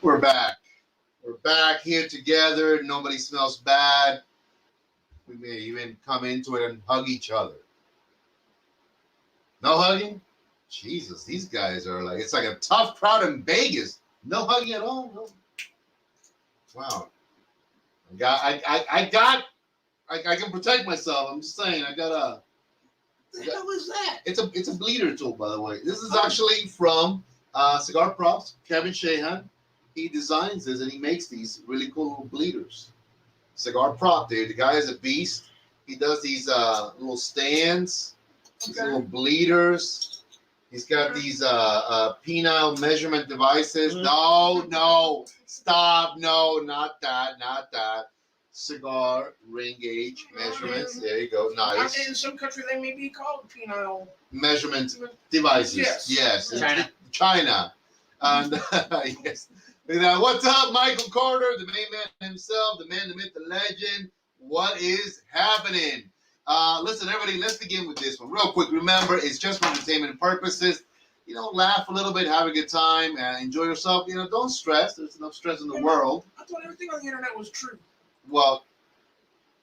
We're back. We're back here together. Nobody smells bad. We may even come into it and hug each other. No hugging? Jesus, these guys are like, it's like a tough crowd in Vegas. No hugging at all? No. Wow. I can protect myself. I'm just saying, I got a... What the hell is that? It's a bleeder tool, by the way. This is actually from Cigar Props, Kevin Shahan. He designs this and he makes these really cool little bleeders. Cigar Prop, dude. The guy is a beast. He does these little stands, these little bleeders. He's got these penile measurement devices. No, stop. No, not that. Cigar ring gauge measurements. There you go. Nice. In some country, they may be called penile measurement devices. Yes. China. And yes. What's up, Michael Carter, the main man himself, the man, the myth, the legend? What is happening? Listen, everybody, let's begin with this one real quick. Remember, it's just for entertainment purposes. Laugh a little bit, have a good time, enjoy yourself. Don't stress. There's enough stress in the world. I thought everything on the internet was true. Well,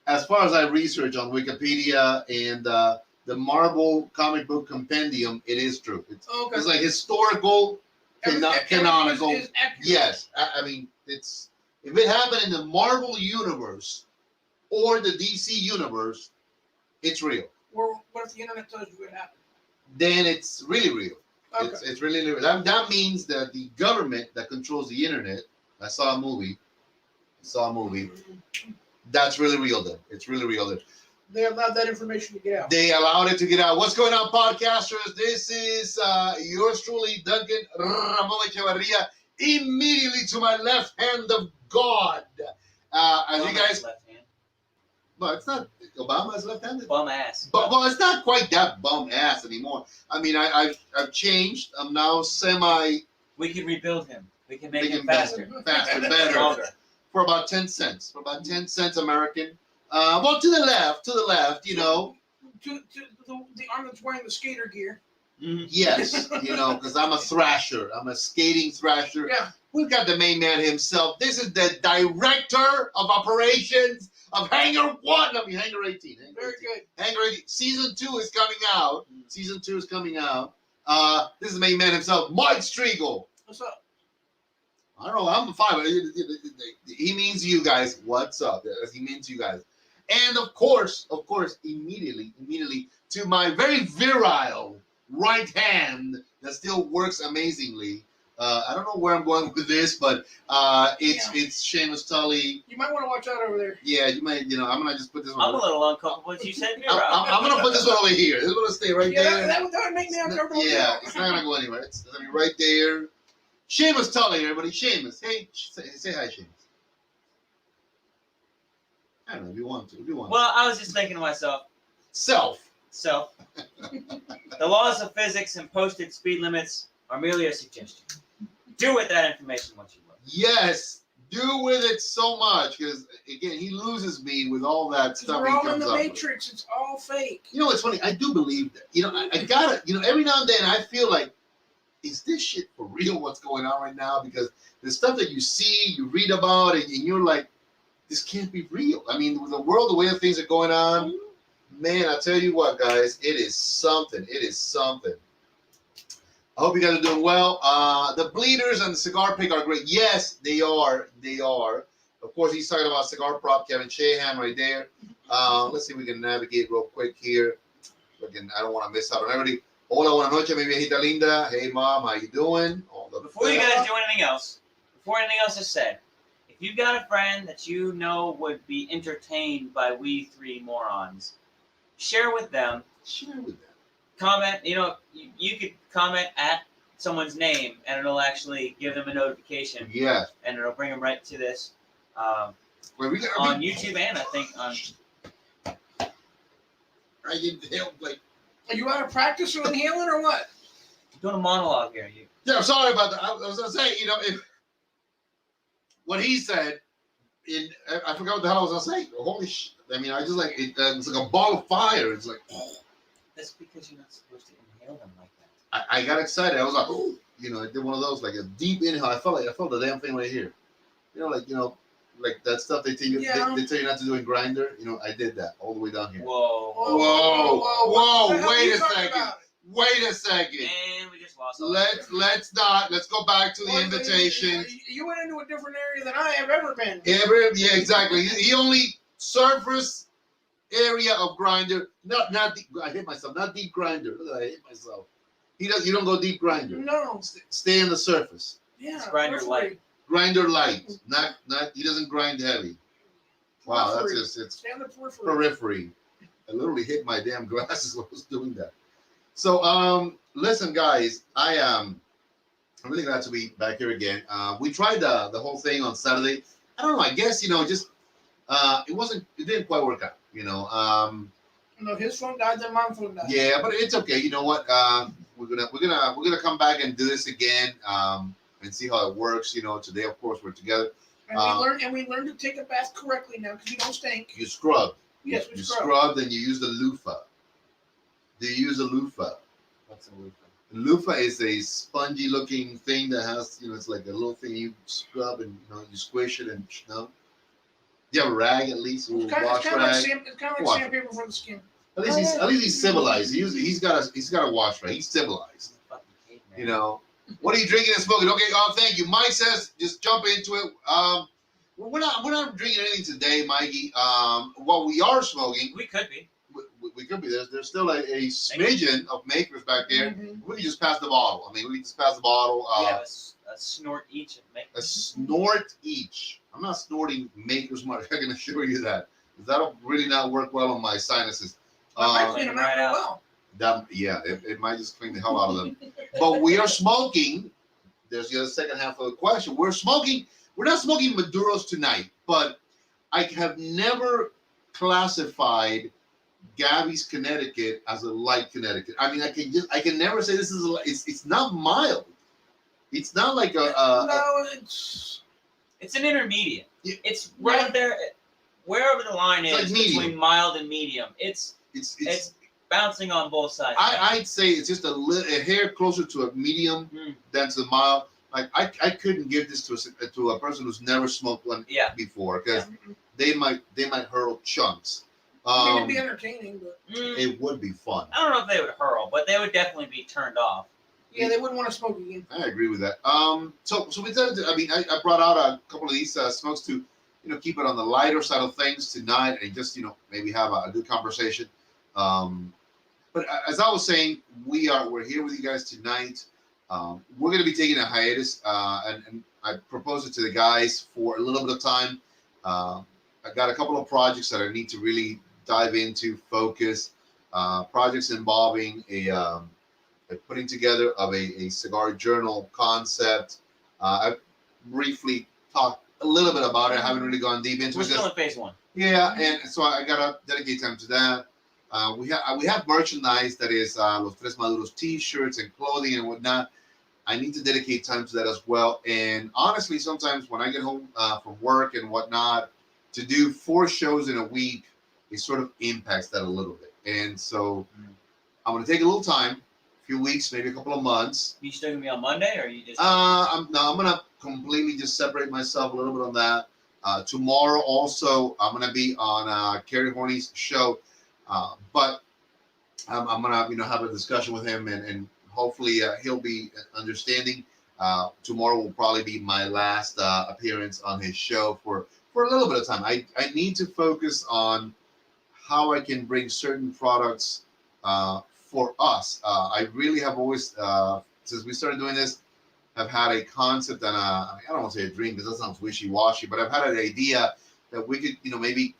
as far as I research on Wikipedia and the Marvel comic book compendium, it is true. It's like historical, canonical. Yes, I mean, if it happened in the Marvel universe or the DC universe, it's real. Or what if the internet tells you it happened? Then it's really real. Okay. It's really real. That means that the government that controls the internet. I saw a movie. That's really real then. It's really real then. They allowed that information to get out. They allowed it to get out. What's going on, podcasters? This is yours truly, Duncan Echevarria, immediately to my left hand of God. As you guys... Left hand. But it's not... Obama's left-handed? Bum ass. But well, it's not quite that bum ass anymore. I mean, I've changed. I'm now semi... We can rebuild him. We can make him faster. Better. Longer. For about 10 cents. American. Well, to the left, To the arm that's wearing the skater gear. Mm-hmm. Yes, because I'm a thrasher. I'm a skating thrasher. Yeah. We've got the main man himself. This is the director of operations of Hangar 1. I mean, Hangar 18. Very good. Hangar 18. Season 2 is coming out. This is the main man himself, Mike Striegel. What's up? I don't know. I'm fine. But he means you guys. What's up? He means you guys. And of course, immediately to my very virile right hand that still works amazingly. I don't know where I'm going with this, but it's Seamus Tolle. You might want to watch out over there. Yeah, you might. I'm gonna just put this one. I'm a little uncomfortable with you said I'm gonna put this one over here. This is gonna stay right there. That would make me uncomfortable. Yeah, it's not gonna go anywhere. It's gonna be right there. Seamus Tolle, everybody. Seamus, hey, say hi, Seamus. I don't know if you want to. Well, I was just thinking to myself. Self. The laws of physics and posted speed limits are merely a suggestion. Do with that information what you will. Yes, do with it so much because again, he loses me with all that stuff. We're he all comes in the up Matrix. With. It's all fake. It's funny. I do believe that. I gotta. Every now and then I feel like, is this shit for real? What's going on right now? Because the stuff that you see, you read about, and you're like, this can't be real. I mean, with the world, the way that things are going on, man, I tell you what, guys, it is something. I hope you guys are doing well. The bleeders and the cigar pick are great. Yes, they are. Of course, he's talking about Cigar Prop, Kevin Shahan right there. Let's see if we can navigate real quick here. Again, I don't want to miss out on everybody. Hola, buenas noches, mi viejita linda. Hey, Mom, how you doing? Before you guys do anything else, is said, if you've got a friend that you know would be entertained by we three morons, share with them. Comment, you could comment at someone's name and it'll actually give them a notification. Yeah. And it'll bring them right to this on YouTube and I think on... Are you out of practice or inhaling or what? I'm doing a monologue here. Yeah, I'm sorry about that. I was going to say, if what he said, I forgot what the hell I was going to say. Holy shit. I mean, I just like, it's like a ball of fire. It's like, That's because you're not supposed to inhale them like that. I got excited. I was like, you know, I did one of those, like a deep inhale. I felt the damn thing right here. You know, like that stuff they tell you they tell you not to do in grinder. You know, I did that all the way down here. Whoa! Wait a second. Wait a second. And we just lost. Let's go back to the invitation. You went into a different area than I have ever been. Yeah, exactly. He only surface area of grinder, not deep. I hit myself. Not deep grinder. Look, I hit myself. You don't go deep grinder. No. Stay on the surface. Yeah. It's grinder light. Grinder light. Not. He doesn't grind heavy. Wow, that's just it's periphery. I literally hit my damn glasses while I was doing that. So listen, guys, I'm really glad to be back here again. We tried the whole thing on Saturday. I don't know. I guess just it didn't quite work out. No, his phone died, then my phone died. Yeah, but it's okay. You know what? We're gonna come back and do this again and see how it works. Today, of course, we're together. And we learned to take a bath correctly now because you don't stink. You scrub. Yes, you scrub, and you use the loofah. Do you use a loofah? What's a loofah? A loofah is a spongy-looking thing that has, it's like a little thing you scrub and you squish it and you have a rag at least, a little wash rag. It's kind of like sandpaper for the skin. At least he's civilized. He's got a wash rag. He's civilized. What are you drinking and smoking? Okay, thank you. Mike says just jump into it. We're not drinking anything today, Mikey. What we are smoking, we could be. We could be. There's still a smidgen of makers back there. Mm-hmm. We can just pass the bottle. We can just pass the bottle. A snort each. A snort each. I'm not snorting makers much. I can assure you that. That'll really not work well on my sinuses. It might clean them out well. It might just clean the hell out of them. But we are smoking. There's the other second half of the question. We're not smoking Maduros tonight, but I have never classified Gabby's Connecticut as a light Connecticut. I can never say this is it's not mild. It's not like it's an intermediate. It's right there, wherever the line is like between mild and medium. It's bouncing on both sides. I'd say it's just a hair closer to a medium than to the mild. Like I couldn't give this to a person who's never smoked one before because they might hurl chunks. It'd be entertaining, but it would be fun. I don't know if they would hurl, but they would definitely be turned off. Yeah, they wouldn't want to smoke again. I agree with that. So we decided I brought out a couple of these smokes to, keep it on the lighter side of things tonight and just, maybe have a good conversation. But as I was saying, we're here with you guys tonight. We're going to be taking a hiatus, and I proposed it to the guys for a little bit of time. I got a couple of projects that I need to really dive into, focus. Projects involving a putting together of a cigar journal concept. I've briefly talked a little bit about it. I haven't really gone deep into it. We're still in phase one. Yeah, and so I gotta dedicate time to that. We have merchandise that is Los Tres Maduros T-shirts and clothing and whatnot. I need to dedicate time to that as well. And honestly, sometimes when I get home from work and whatnot, to do 4 shows in a week, it sort of impacts that a little bit. And so I'm going to take a little time, a few weeks, maybe a couple of months. You still going to be on Monday, or are you just... I'm going to completely just separate myself a little bit on that. Tomorrow also, I'm going to be on Kerry Horney's show. But I'm going to have a discussion with him, and hopefully he'll be understanding. Tomorrow will probably be my last appearance on his show for a little bit of time. I need to focus on how I can bring certain products for us. I really have always, since we started doing this, have had a concept and I don't want to say a dream because that sounds wishy-washy, but I've had an idea that we could, maybe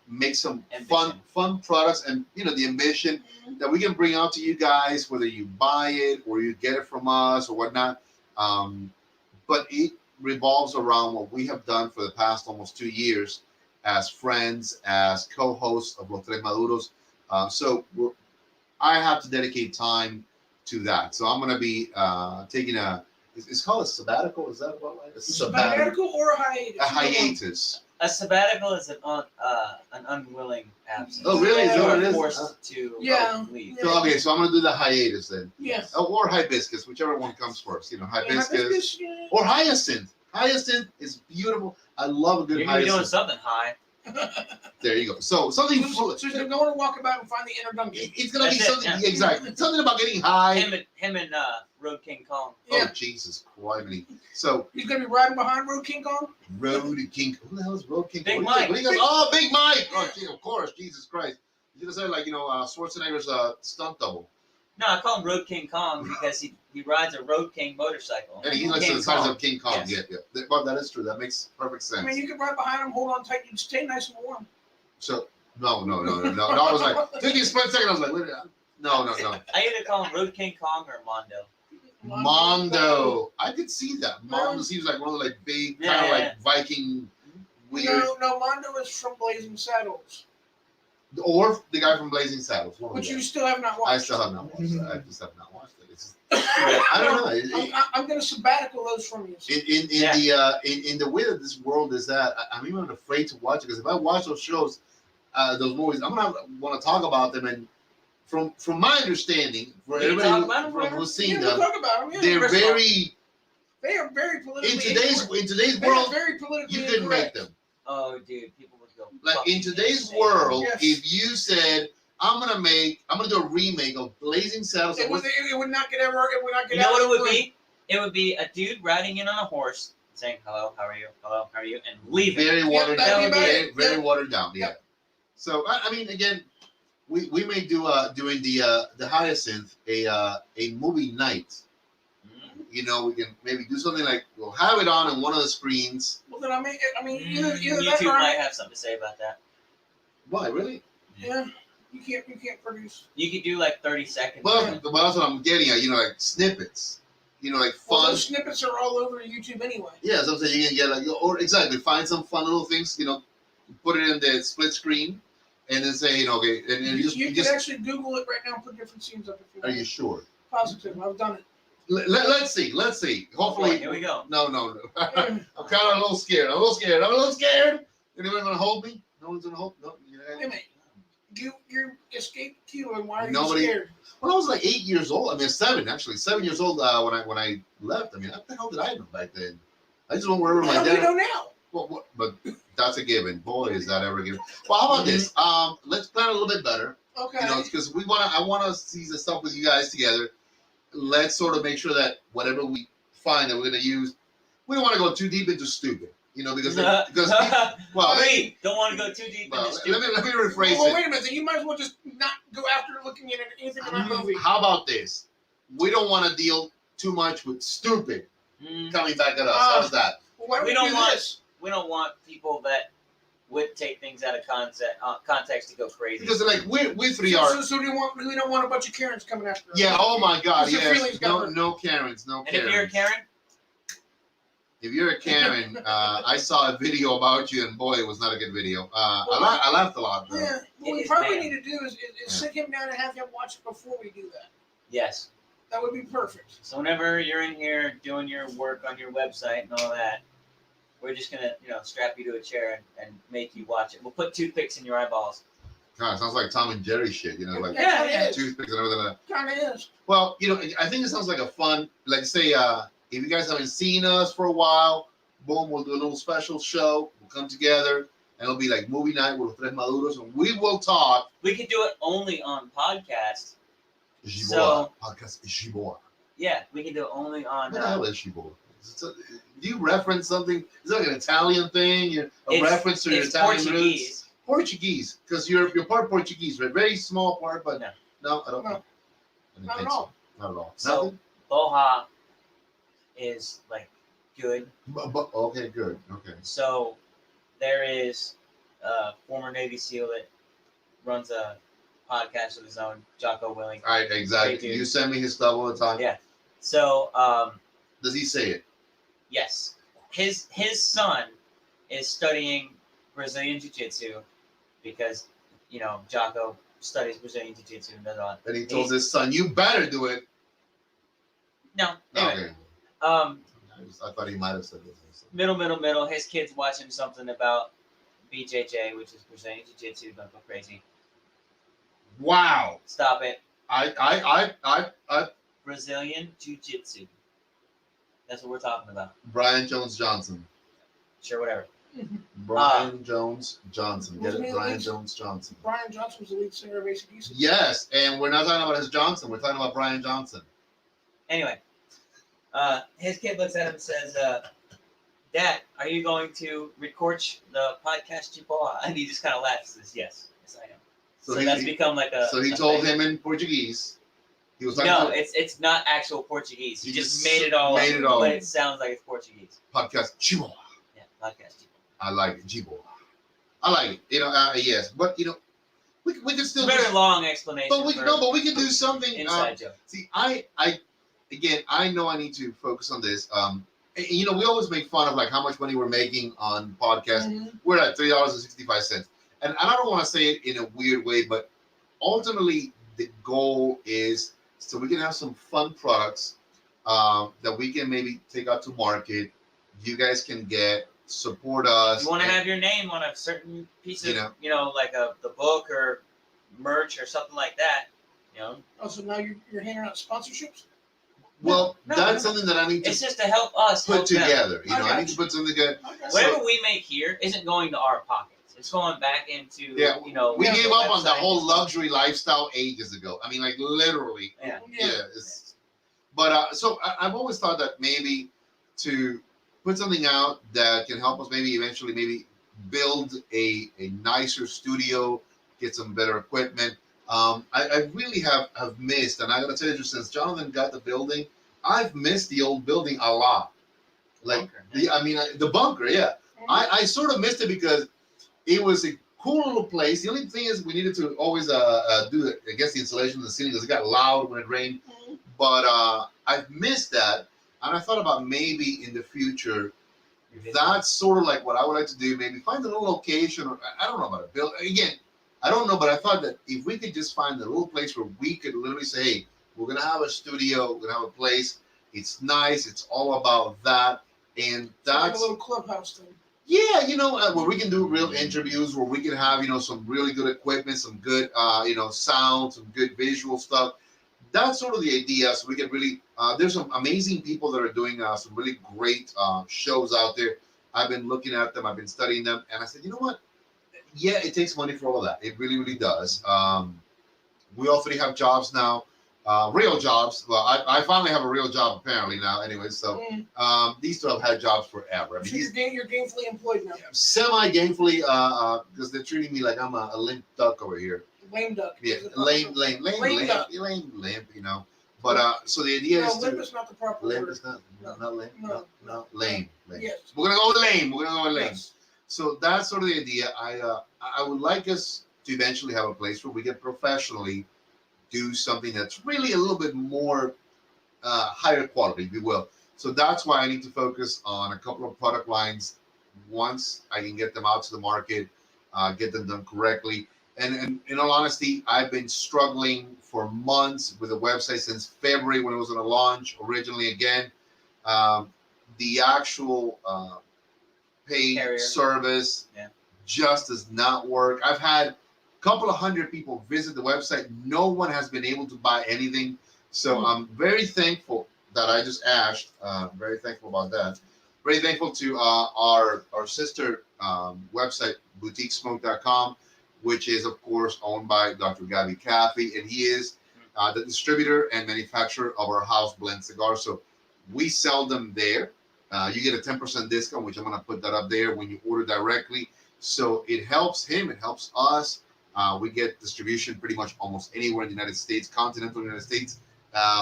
make some fun products and, the ambition that we can bring out to you guys, whether you buy it or you get it from us or whatnot. But it revolves around what we have done for the past almost 2 years as friends, as co-hosts of Los Tres Maduros. So I have to dedicate time to that. So I'm going to be taking it's called a sabbatical. Is that what? A sabbatical or a hiatus? A hiatus. A sabbatical is an unwilling absence. Oh, really? Is You that what are it is? forced to leave. So, okay, so I'm gonna do the hiatus then. Yes. Or hibiscus, whichever one comes first. You know, hibiscus Hibiscus, yeah. or hyacinth. Hyacinth is beautiful. I love a good You're gonna be doing hyacinth. something high. There you go. So something. So he's gonna go and walk about and find the inner Duncan. It's gonna be That's it, something yeah. exactly. Something about getting high. Him and Road King Kong. Oh Yeah. Jesus Christ! So He's gonna be riding behind Road King Kong. Road King. Who the hell is Road King? Big What do you Mike. think? What do you guys? Oh, Big Mike. Oh, gee, of course. Jesus Christ. You should have said like Schwarzenegger's stunt double. No, I call him Road King Kong because he rides a Road King motorcycle. And he looks King the size Kong. of King Kong. Yes. Yeah. Well, that is true. That makes perfect I sense. mean, you could ride behind him, hold on tight, you'd stay nice and warm. So no. I was like, took me a split second. I was like, wait, no. I either call him Road King Kong or Mondo. Mondo. I could see that. Mondo seems like one of the like big kind of like Viking weird. No, Mondo is from Blazing Saddles, Or the guy from Blazing Saddles. One of which the you guys. still have not watched. I still have not watched it. I just have not watched it. It's just, I don't know. I'm gonna sabbatical those from you. In the way that this world is at, I'm even afraid to watch it because if I watch those shows, those movies, I'm gonna want to talk about them. And from my understanding, for You can everybody talk about them, who's seen We'll them, talk about them. Yeah. they're First of all, very They are very politically in today's They are world. very politically You couldn't make incorrect. them. Oh, dude, people would go. Like in fucking today's insane. world, Yes. if you said I'm gonna do a remake of Blazing Saddles, It would not get ever. It would not get You know out what it of would the be? It would be a dude riding in on a horse, saying "Hello, how are you? Hello, how are you?" and leaving. very watered that'd down. be about Very, it. very Yeah. watered down. Yeah. So I mean, again, we may do doing the Hyacinth a movie night. Mm. You know, we can maybe do something like we'll have it on one of the screens. Well, then either that YouTube or might have something to say about that. Why really? yeah, you can't produce. You could do like 30 seconds. Well, that's what I'm getting at. You know, like snippets. You know, like Well, fun. those snippets are all over YouTube anyway. Yeah, so I'm saying you can get like, or exactly find some fun little things. You know, put it in the split screen, and then say, okay, and You just can actually Google it right now and put different scenes up if you Are want. you sure? Positive. I've done it. Let's see. Hopefully, Here we go. No. I'm kind of a little scared. I'm a little scared. Anyone gonna hold me? No one's gonna hold. No. Wait a minute. You escaped Cuba, and why are Nobody- you scared? When I was like 8 years old, I mean 7 actually, 7 years old when I left. I mean, what the hell did I know back then? I just went wherever my How do you dad. know now? Well, but that's a given. Boy, is that ever a given. Well, how about this? Let's plan a little bit better. Okay. You know, because I want to see the stuff with you guys together. Let's sort of make sure that whatever we find that we're going to use, we don't want to go too deep into stupid. You know, because well, Wait, don't want to go too deep well, into stupid. let me rephrase well, it. wait a minute. Then you might as well just not go after looking at anything in that movie. How about this? We don't want to deal too much with stupid Mm, coming back at us. How's that? Well, why don't we we don't do want this? we don't want people that would take things out of context to go crazy. Because like we three are. So we don't want a bunch of Karens coming after us. Yeah. Oh my God. What's your Yes. feelings, No. Governor? No Karens. No and Karens. if you're a Karen, If you're a Karen, I saw a video about you, and boy, it was not a good video. I laughed a lot. Though. Yeah. What we It's probably bad. need to do is sit him down and have him watch it before we do that. yes. That would be perfect. So whenever you're in here doing your work on your website and all that, we're just gonna strap you to a chair and make you watch it. We'll put toothpicks in your eyeballs. God, it sounds like Tom and Jerry shit. You know, like Yeah, Kinda yeah. is. toothpicks and everything. Kind of is. Well, I think it sounds like a fun, like say, if you guys haven't seen us for a while, boom, we'll do a little special show. We'll come together, and it'll be like movie night with Los Tres Maduros, and we will talk. We could do it only on podcast. Giboa. So- Podcast Giboa. Yeah, we can do it only on. What the hell is Giboa? Do you reference something? Is that like an Italian thing? A It's- reference to your it's Italian Portuguese. roots? Portuguese, because you're part Portuguese, right? Very small part, but no, I don't No. know. I didn't Not think at all. so. Not at all. So- Nothing? Boha is like good. But okay, good. Okay. So there is a former Navy SEAL that runs a podcast of his own, Jocko Willing. All right, exactly. Great dude. You send me his stuff all the time. Yeah. So Does he say it? yes, his son is studying Brazilian Jiu-Jitsu because Jocko studies Brazilian Jiu-Jitsu and does all. And he told his son, "You better do it." No. Anyway, Okay. I thought he might have said this. middle. His kid's watching something about BJJ, which is Brazilian Jiu-Jitsu. Don't go crazy. Wow. Stop it. I Brazilian Jiu-Jitsu. That's what we're talking about. Brian Jones Johnson. Sure, whatever. Brian Jones Johnson. Get Wasn't it? he Brian the lead- Jones Johnson. Brian Johnson was the lead singer of AC/DC. Yes, and we're not talking about his Johnson. We're talking about Brian Johnson. Anyway, his kid looks at him and says, Dad, are you going to record the podcast Chipoa? And he just kind of laughs and says, yes, I am. So that's become like a. So he a told thing. him in Portuguese. He was talking No, to it's not actual Portuguese. He He just just made it all made up, it all. but it sounds like it's Portuguese. podcast Chihuahua. Yeah, podcast Chipoa. I like it. Chihuahua. I like it. Yes, but we can It's still. a very long explanation. But we for we can do something. inside joke. See, I know I need to focus on this. We always make fun of like how much money we're making on podcasts. Mhm. We're at $3.65, and I don't want to say it in a weird way, but ultimately the goal is so we can have some fun products that we can maybe take out to market. You guys can support us. You want to and- have your name on a certain piece of, You know. like the book or merch or something like that. Oh, so now you're handing out sponsorships? Well, No, that's no. something that I need to It's just to help us put help them. together. I I got need to you. put something together. Okay. Whatever we make here isn't going to our pockets. It's going back into, Yeah, we We gave up on the website whole and stuff. luxury lifestyle ages ago. I mean, like literally. Yeah. But so I've always thought that maybe to put something out that can help us maybe eventually maybe build a nicer studio, get some better equipment. I really have missed, and I gotta tell you, since Jonathan got the building, I've missed the old building a lot. Like Bunker. the bunker, yeah. I sort of missed it because it was a cool little place. The only thing is we needed to always do the insulation of the ceiling because it got loud when it rained. Mhm. But I've missed that, and I thought about maybe in the future. That's sort of like what I would like to do. Maybe find a little location, or I don't know about a build. Again, I don't know, but I thought that if we could just find a little place where we could literally say, "Hey, we're gonna have a studio, we're gonna have a place. It's nice. It's all about that," and Like a that's little clubhouse thing. yeah, where we can do real interviews, where we can have some really good equipment, some good sound, some good visual stuff. That's sort of the idea. So we can really there's some amazing people that are doing some really great shows out there. I've been looking at them, I've been studying them, and I said, you know what? Yeah, it takes money for all of that. It really, really does. We all three have jobs now, real jobs. Well, I finally have a real job apparently now. Anyway, so these two have had jobs forever. I mean, So you're gainfully employed now. semi-gainfully, because they're treating me like I'm a limp duck over here. Lame duck. Yeah, Is it lame, Lame duck. limp. But so the idea No, is limp to is not the proper limp word. is not No. limp, No. no, lame. Yes. We're gonna go with lame. We're gonna go with lame. Yes. So that's sort of the idea. I would like us to eventually have a place where we can professionally do something that's really a little bit more higher quality, if you will. So that's why I need to focus on a couple of product lines. Once I can get them out to the market, get them done correctly. And in all honesty, I've been struggling for months with the website since February when it was going to launch originally again. The actual paid Carrier. service Yeah. just does not work. I've had a couple of hundred people visit the website. No one has been able to buy anything. So I'm very thankful that I just asked. Very thankful about that. Very thankful to our sister website, boutiquesmoke.com, which is, of course, owned by Dr. Gabby Caffey, and he is the distributor and manufacturer of our house blend cigars. So we sell them there. You get a 10% discount, which I'm going to put that up there when you order directly. So it helps him, it helps us. We get distribution pretty much almost anywhere in the United States, continental United States,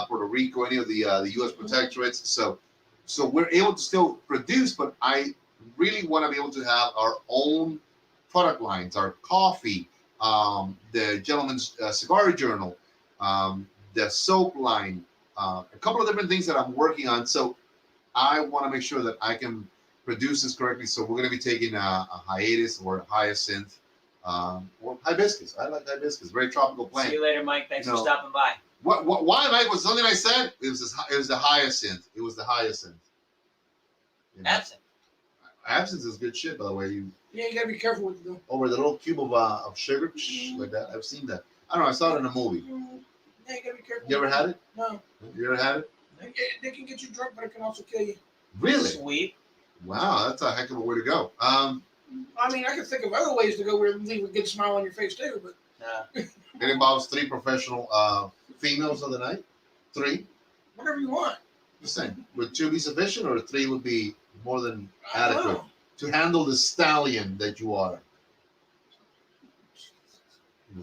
Puerto Rico, any of the U.S. protectorates. So we're able to still produce, but I really want to be able to have our own product lines, our coffee, the Gentleman's Cigar Journal, the soap line, a couple of different things that I'm working on. So I want to make sure that I can produce this correctly. So we're going to be taking a hiatus or hyacinth or hibiscus. I like hibiscus, very tropical plant. See you later, Mike. Thanks for No. stopping by. Why, Mike? Was something I said? It was the hyacinth. It was the hyacinth. You know? Absent. Absinthe is good shit, by the way. Yeah, you gotta be careful with it though. over the little cube of sugar, like that. I've seen that. I don't know. I saw it in a movie. Yeah, you gotta be careful. You ever had it? No. You ever had it? They can get you drunk, but it can also kill you. Really? Sweet. Wow, that's a heck of a way to go. I mean, I can think of other ways to go where leave a good smile on your face too, but It involves 3 professional females of the night. 3. whatever you want. Just saying. Would 2 be sufficient, or 3 would be more than I don't adequate know. to handle the stallion that you are?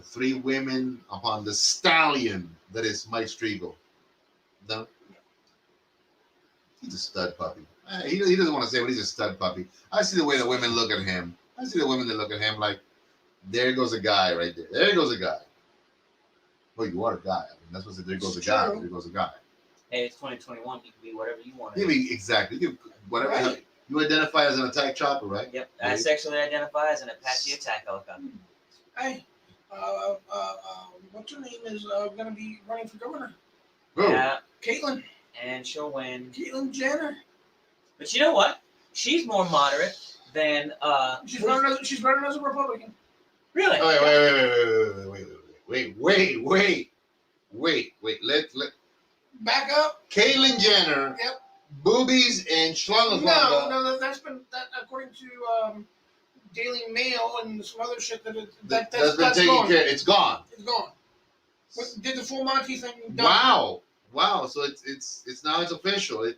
3 women upon the stallion that is Mike Striegel. No? He's a stud puppy. He doesn't want to say, but he's a stud puppy. I see the way the women look at him. I see the women that look at him like, there goes a guy right there. There goes a guy. Well, you are a guy. I mean, that's what there goes a guy. There goes a guy. Hey, it's 2021. You can be whatever you want. You mean exactly. You whatever. Right. You identify as an attack chopper, right? Yep. I sexually identify as an Apache attack helicopter. Hey, what's her name is gonna be running for governor? Who? Yeah, Caitlyn. and she'll win. Caitlyn Jenner. But you know what? She's more moderate than She's running as a Republican. really. Oh, wait. Let Back up. Caitlyn Jenner. Yep. Boobies and schlunga. No, that's been that according to Daily Mail and some other shit that's been taken gone. care. It's gone. It's gone. Did the full Monty thing? Done. Wow. So it's now it's official.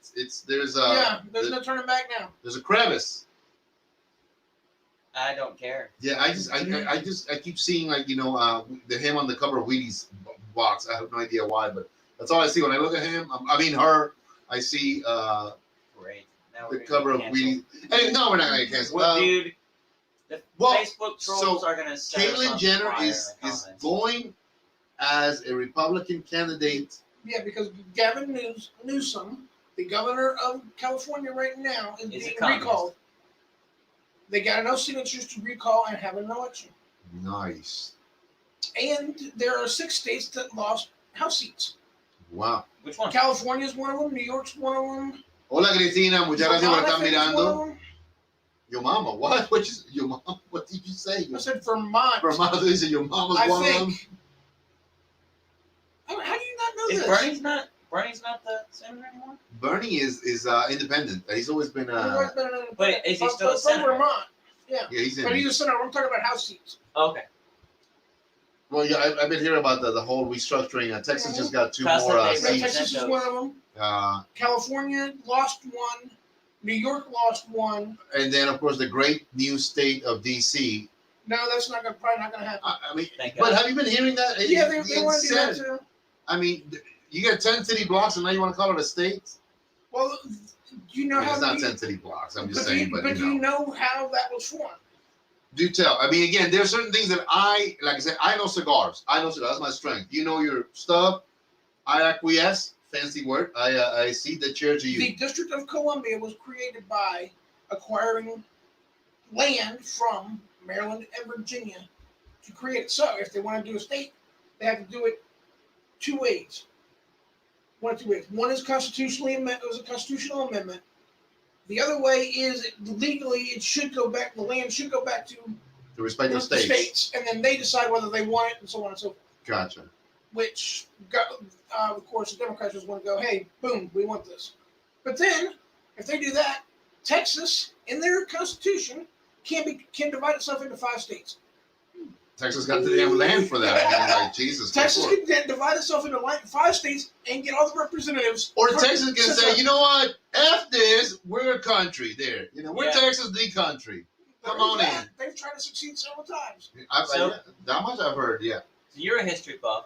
There's no turning back now. There's a crevice. I don't care. Yeah, I keep seeing like him on the cover of Wheaties box. I have no idea why, but that's all I see when I look at him. I mean her. I see Great. Now the we're cover of cancel. Wheaties. Hey, no, we're not gonna cancel. Well, dude, the well, Facebook trolls are gonna set us Caitlyn on Jenner fire in is the comments. going as a Republican candidate. Yeah, because Gavin Newsom, the governor of California right now, is being recalled. They got enough signatures to recall and have an election. Nice. And there are 6 states that lost House seats. Wow. Which one? California's one of them. New York's one of them. Hola Cristina, muchas gracias por estar Vermont, I think, is one of mirando. them. Your mama, what? Your mom? What did you say? I said Vermont. Vermont, you said your mama's I one of them. think. How do you not know Is this? Bernie's not the senator anymore? Bernie is independent. He's always been. But is he still a from senator? Vermont? Yeah. Yeah, he's in. But he's a senator. I'm talking about House seats. Okay. Well, yeah, I've been hearing about the whole restructuring. Texas just got 2 That's more what they seats. Texas is one of them. California lost 1. New York lost 1. And then, of course, the great new state of D.C. No, that's probably not gonna happen. I mean, Thank but God. have you been hearing that? Yeah, they want to do that too. I mean, you got 10 city blocks, and now you want to call it a state? Well, you know how It's not many- 10 city blocks. I'm just but saying, do you know how that was formed? Do tell. I mean, again, there are certain things that like I said, I know cigars. That's my strength. You know your stuff. I acquiesce. Fancy word. I cede the chair to you. The District of Columbia was created by acquiring land from Maryland and Virginia to create it. So if they want to do a state, they have to do it 2 ways. One of 2 ways. One is constitutionally amendment. It was a constitutional amendment. The other way is legally it should go back. The land should go back to The respective the states. and then they decide whether they want it and so on and so forth. Gotcha. Which, of course, the Democrats just want to go, hey, boom, we want this. But then, if they do that, Texas, in their constitution, can divide itself into 5 states. Texas got the damn land for that. I mean, like, Jesus. Texas can divide itself into 5 states and get all the representatives. Or Texas can say, you know what? F this, we're a country there. We're Yeah. Texas, the country. Come on in. They've tried to succeed several times. That much I've heard, yeah. So you're a history buff.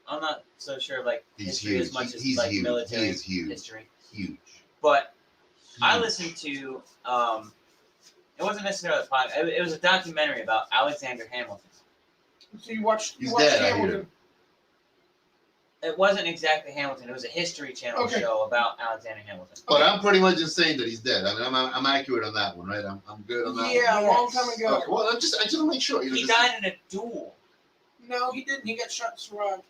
I'm not so sure like He's history huge. as much as He's like huge. military He is huge. history. Huge. But I Huge. listened to it wasn't necessarily a podcast. It was a documentary about Alexander Hamilton. So you watch He's dead, I hear. Hamilton. It wasn't exactly Hamilton. It was a History Channel show about Alexander Hamilton. But I'm pretty much just saying that he's dead. I mean, I'm accurate on that one, right? I'm good on that Yeah, one. a long time ago. Okay, well, I just want to make sure. He died in a duel. No, he didn't. He got shot and survived.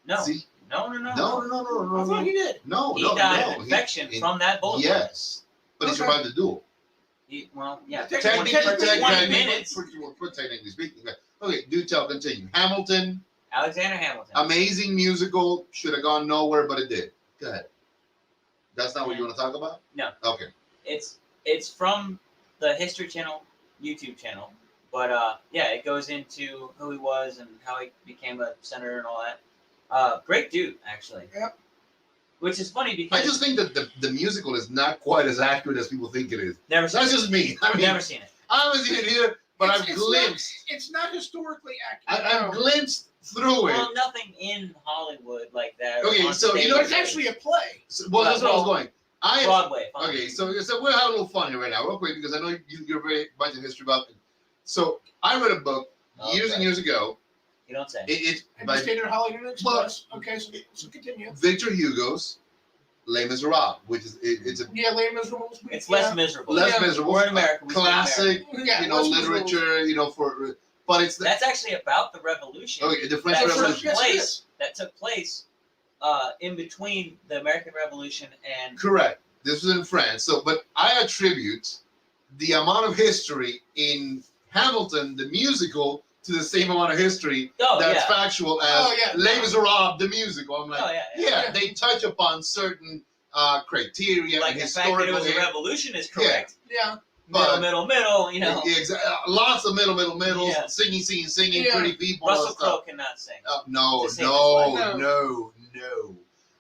No. See? No. No. I thought he did. No, He no, died no. of infection from that bullet. Yes. But he Okay. survived the duel. Well, yeah, Technically, 20 minutes. Technically speaking. Okay, do tell, continue. Hamilton, Alexander Hamilton. amazing musical, should have gone nowhere, but it did. Go ahead. That's not what you want to talk about? No. Okay. It's from the History Channel YouTube channel, but yeah, it goes into who he was and how he became a senator and all that. Great dude, actually. Yep. Which is funny because I just think that the musical is not quite as accurate as people think it is. never seen That's it. just me. I mean, Never seen it. I haven't seen it either, but I've It's glimpsed. It's not historically accurate. I've glimpsed through Well, it. nothing in Hollywood like that. or Okay, on so, you stage. know, But it's actually a play. Well, that's where I was going. Broadway. Fine. Okay, so we're having a little fun here right now, real quick, because I know you're very much in history buff. So I read a book years and years ago. You don't say. It's And by the Standard Hollywood Express. Okay, so continue. Victor Hugo's Les Miserables, which is it's a Yeah, Les Miserables. It's less miserable. less Yeah. miserable, We're in America. We speak classic, American. Yeah, you know, Les Miserables. literature, but it's That's actually about the revolution. okay, the French that Revolution. took Yes, it place. is. That took place in between the American Revolution and Correct. This was in France. So, but I attribute the amount of history in Hamilton, the musical, to the same amount of history that's factual as Les Miserables, the musical. I'm like, yeah. they touch upon certain criteria like and the fact that it historical. was a revolution is correct. Yeah. But Middle. You know, lots of middle, Yeah. singing, Yeah. pretty people. Russell and Crowe stuff. cannot sing. No. To save his life.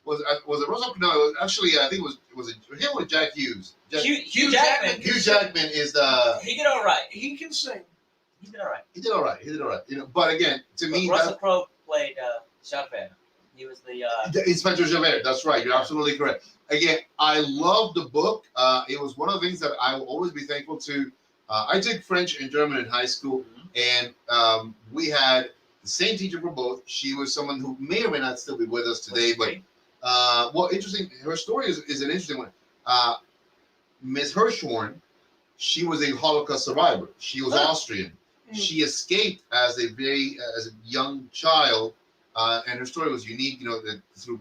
Was it Russell? No, it was actually I think it was him or Jack Hughes. Hugh Jackman. Hugh Jackman is the. He did all right. He can sing. He did all right. He did all right. You know, but again, to me, Russell Crowe played Javert. He was the. Inspector Javert. That's right. You're absolutely correct. Again, I love the book. It was one of the things that I will always be thankful to. I took French and German in high school, and we had the same teacher for both. She was someone who may or may not still be with us today, but well, interesting. Her story is an interesting one. Miss Hirschhorn, she was a Holocaust survivor. She was Austrian. She escaped as a young child, and her story was unique. You know, through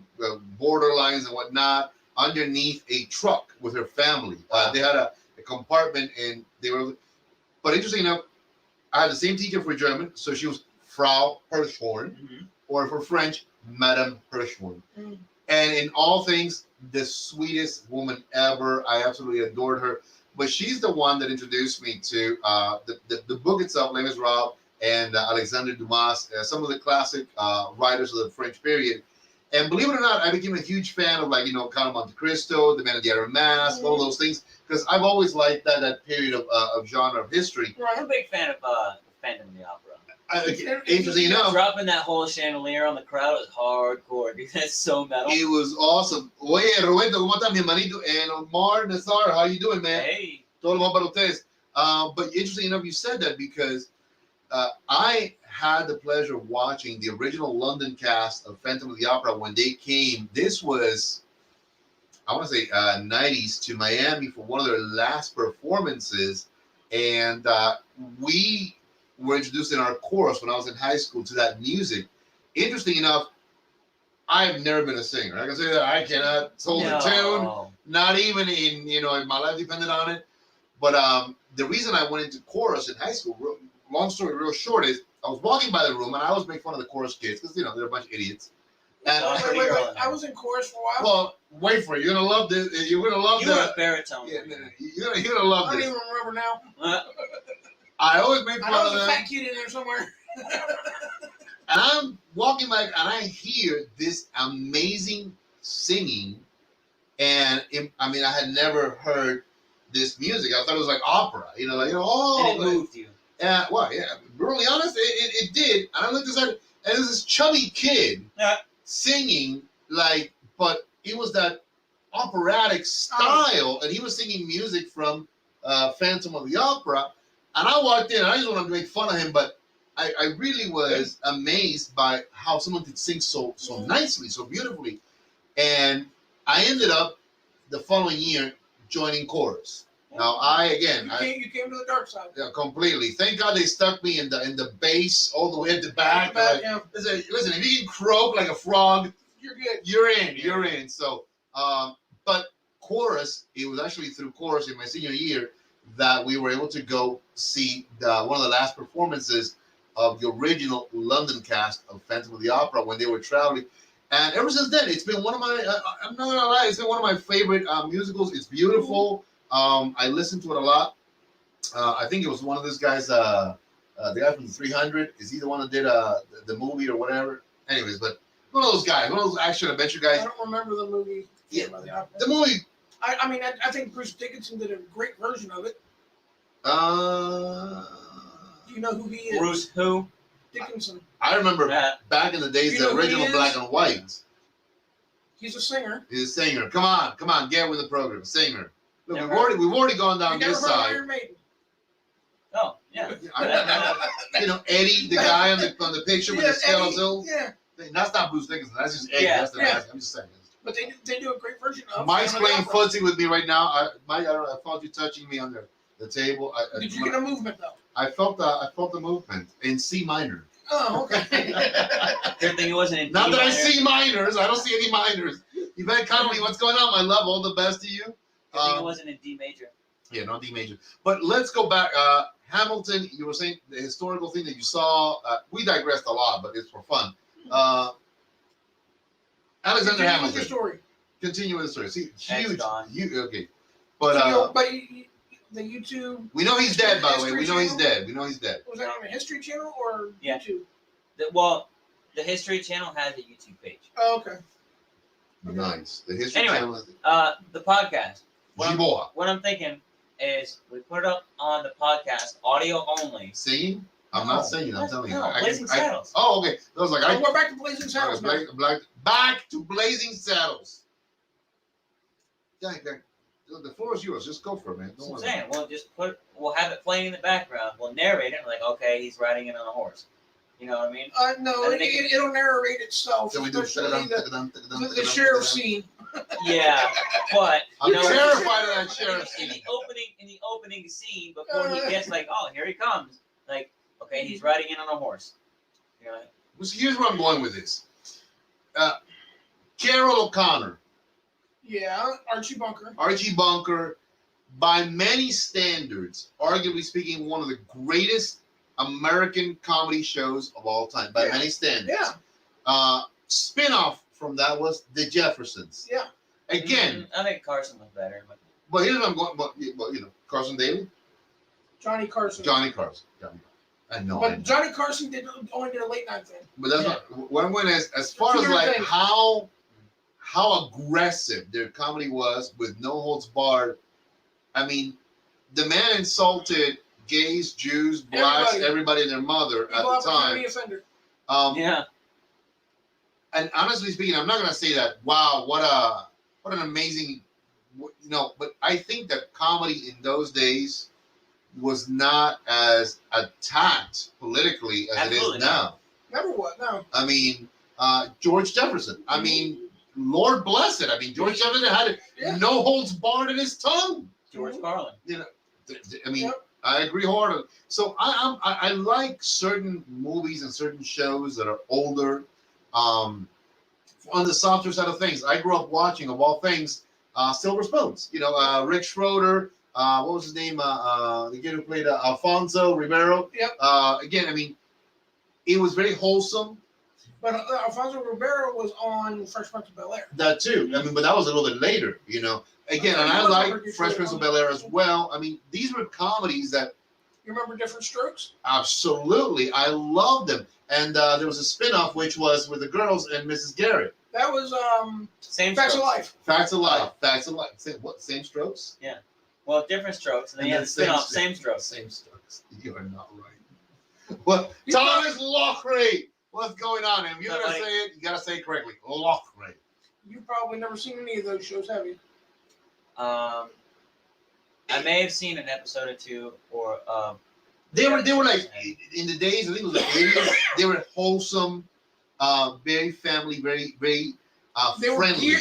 border lines and whatnot, underneath a truck with her family. They had a compartment, and they were. But interesting enough, I had the same teacher for German, so she was Frau Hirschhorn, or for French, Madame Hirschhorn. And in all things, the sweetest woman ever. I absolutely adored her. But she's the one that introduced me to the book itself, Les Miserables, and Alexandre Dumas, some of the classic writers of the French period. And believe it or not, I became a huge fan of, like, you know, Count of Monte Cristo, The Man of the Iron Mask, all those things, because I've always liked that period of genre of history. I'm a big fan of Phantom of the Opera. Interesting enough, Dropping that whole chandelier on the crowd was hardcore, dude. That's so metal. it was awesome. Oye, Roberto, ¿cómo estás, mi hermanito? And Omar Nazar, how you doing, man? Hey. Todo lo mejor para ustedes. But interesting enough, you said that because I had the pleasure of watching the original London cast of Phantom of the Opera when they came. This was, I want to say, 90s to Miami for one of their last performances. And we were introduced in our course when I was in high school to that music. Interesting enough, I've never been a singer. I can say that I cannot hold a tune, not even in, you know, if my life depended on it. But the reason I went into chorus in high school, long story real short, is I was walking by the room and I always make fun of the chorus kids because, you know, they're a bunch of idiots. And Wait. I was in chorus for a while. well, wait for it. You're gonna love this. You're gonna love You were that. a baritone. Yeah, you're gonna love I don't this. even remember now. I always make I fun know of there's a them. fat kid in there somewhere. And I'm walking back and I hear this amazing singing. And I mean, I had never heard this music. I thought it was like opera, you know, And it moved you. Yeah, well, yeah, brutally honest, it did. And I looked aside, and there's this chubby kid singing, like, but it was that operatic style, and he was singing music from Phantom of the Opera. And I walked in, and I just wanted to make fun of him, but I really was amazed by how someone could sing so nicely, so beautifully. And I ended up the following year joining chorus. Now You came to the dark side. yeah, completely. Thank God they stuck me in the bass all the way at the back. Like, Yeah. listen, if you can croak like a frog, You're good. you're in. So, but chorus, it was actually through chorus in my senior year that we were able to go see one of the last performances of the original London cast of Phantom of the Opera when they were traveling. And ever since then, it's been one of my, I'm not gonna lie, it's been one of my favorite musicals. It's beautiful. I listen to it a lot. I think it was one of those guys, the guy from 300. Is he the one that did the movie or whatever? Anyways, but one of those guys, one of those action adventure guys. I don't remember the movie. Yeah, By the Opera. the movie. I mean, I think Bruce Dickinson did a great version of it. Do you know who he is? Bruce who? Dickinson. I remember back in the days, You know the who he original is? black and white. He's a singer. He's a singer. Come on, get with the program. Singer. Look, Never we've already gone You down never this heard of side. Iron Maiden? Oh, yeah. You know, Eddie, the guy on the picture with the skeletal. Yeah, That's not Bruce Dickinson. That's just Eddie. Yeah. That's the Yeah. I'm just saying. but they do a great version of. Mike's Phantom of playing the Opera. footsie with me right now. I don't know. I felt you touching me under the table. Did you get a movement though? I felt the movement in C minor. Oh, okay. Good thing it wasn't in Not D that I minor. see minors. I don't see any minors. Yvette Connolly, what's going on, my love? All the best to you. Good thing it wasn't in D major. Yeah, no D major. But let's go back. Hamilton, you were saying the historical thing that you saw. We digressed a lot, but it's for fun. Alexander Continue with Hamilton. your story. Continue with the story. See, Thanks, huge. Don. Okay. But The YouTube, we know he's dead, by the way. We know he's History dead. We know he's dead. was that on the History Channel or Yeah. YouTube? The History Channel has a YouTube page. Oh, okay. Nice. The history Anyway, channel. The podcast. Giboa. What I'm thinking is we put it up on the podcast, audio only. Singing? I'm not singing. I'm telling you. No, Blazing Saddles. Oh, okay. I was like, Oh, we're back to Blazing Saddles now. back to Blazing Saddles. Yeah, the floor is yours. Just go for it, man. That's Don't what worry. I'm saying. We'll have it playing in the background. We'll narrate it. Like, okay, he's riding it on a horse. You know what I mean? No, I think it'll narrate itself, So we do especially the sheriff scene. Yeah, but I'm you know, terrified of that sheriff in scene. the opening scene, before he gets like, oh, here he comes. Like, okay, he's riding in on a horse. You know? So here's where I'm going with this. Carol O'Connor, Yeah, Archie Bunker, by many standards, arguably speaking, one of the greatest American comedy shows of all time, by many standards. Yeah. Spin-off from that was The Jeffersons. Yeah. Again, I think Carson was better. but here's what I'm going. But you know, Carson Daly, Johnny Carson. I know. But Johnny Carson only did a late night thing. But that's not what I'm going as far as like how aggressive their comedy was with no holds barred. I mean, the man insulted gays, Jews, blacks, everybody and their mother at the time. Yeah. And honestly speaking, I'm not going to say that. Wow, what an amazing, But I think that comedy in those days was not as attacked politically as Absolutely it is now. Never what? No. I mean, George Jefferson. I mean, Lord bless it. I mean, George Jefferson had no holds barred in his tongue. George Carlin. I mean, I agree hard. So I like certain movies and certain shows that are older, on the softer side of things. I grew up watching, of all things, Silver Spoons. Rick Schroeder. What was his name? The kid who played Alfonso Ribeiro. Yep. Again, I mean, it was very wholesome. But Alfonso Ribeiro was on Fresh Prince of Bel-Air. That too. I mean, but that was a little bit later, Again, and I like Fresh Prince of Bel-Air as well. I mean, these were comedies that. You remember Different Strokes? Absolutely. I loved them. And there was a spin-off which was with the girls and Mrs. Garrett. That was Same Facts of Strokes. Life. Facts of Life. Same Strokes? Yeah. Well, Different Strokes, and then you had the spin-off, Same Strokes. Same Strokes. You are not right. Well, Thomas Lochray. What's going on? And if you're going to say it, you got to say it correctly. Lochray. You've probably never seen any of those shows, have you? I may have seen an episode or two, or they were like in the days. I think it was the 80s. They were wholesome, very family, very friendly.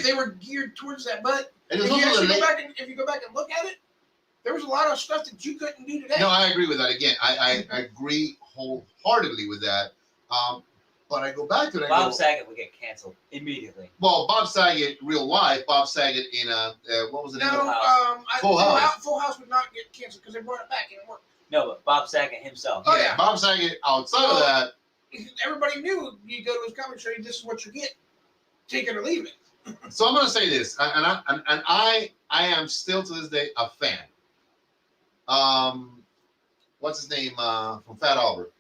They were geared towards that, but and if you go back and look at it, there was a lot of stuff that you couldn't do today. No, I agree with that. Again, I agree wholeheartedly with that. But I go back to it. Bob Saget would get canceled immediately. Well, Bob Saget, real life, Bob Saget in what was the name? No, Full House. Full House would not get canceled because they brought it back and it worked. No, but Bob Saget himself. Oh, yeah. Bob Saget. Outside of that, everybody knew you go to his comedy show, this is what you get. Take it or leave it. so I'm gonna say this, and I am still to this day a fan. What's his name from Fat Albert?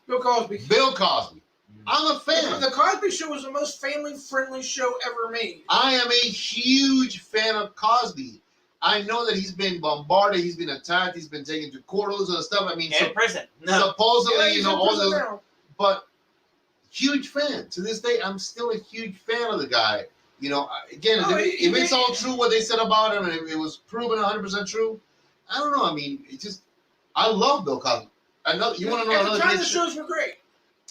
Bill Cosby. Bill Cosby. I'm a fan. The Cosby Show was the most family-friendly show ever made. I am a huge fan of Cosby. I know that he's been bombarded, he's been attacked, he's been taken to court, all this other stuff. I mean, in prison. No. Supposedly, all those. Now. But huge fan. To this day, I'm still a huge fan of the guy. Again, if it's all true what they said about him, and if it was proven 100% true, I don't know. I mean, I love Bill Cosby. You want to know another the good show? shows were great.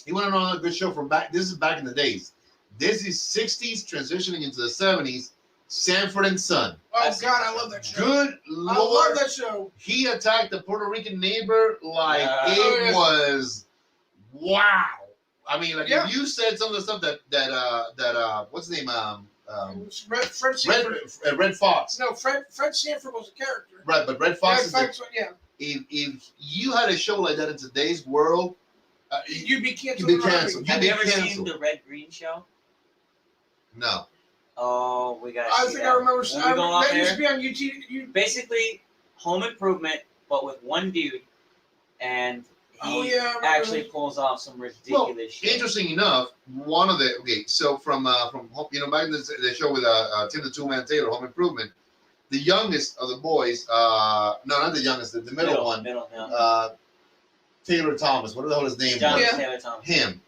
You want to know another good show from back? This is back in the days. This is 60s transitioning into the 70s. Sanford and Son. Oh God, I love that show. Good Lord, I love that show. He attacked the Puerto Rican neighbor like it was wow. I mean, like if you said some of the stuff that what's his name Fred Sanford. Red Fox. No, Fred Sanford was a character. Right, but Red Fox is yeah. If you had a show like that in today's world, you'd be canceled. You'd be canceled. Have you ever seen the Red Green Show? No. Oh, we got. I think I remember. That used to be on YouTube. Basically, Home Improvement, but with one dude, and he actually pulls off some ridiculous shit. Interesting enough, one of the so from back in the show with Tim the Toolman Taylor, Home Improvement, the youngest of the boys, no, not the youngest, the middle one, Taylor Thomas, what the hell his name was? Taylor Thomas. Him.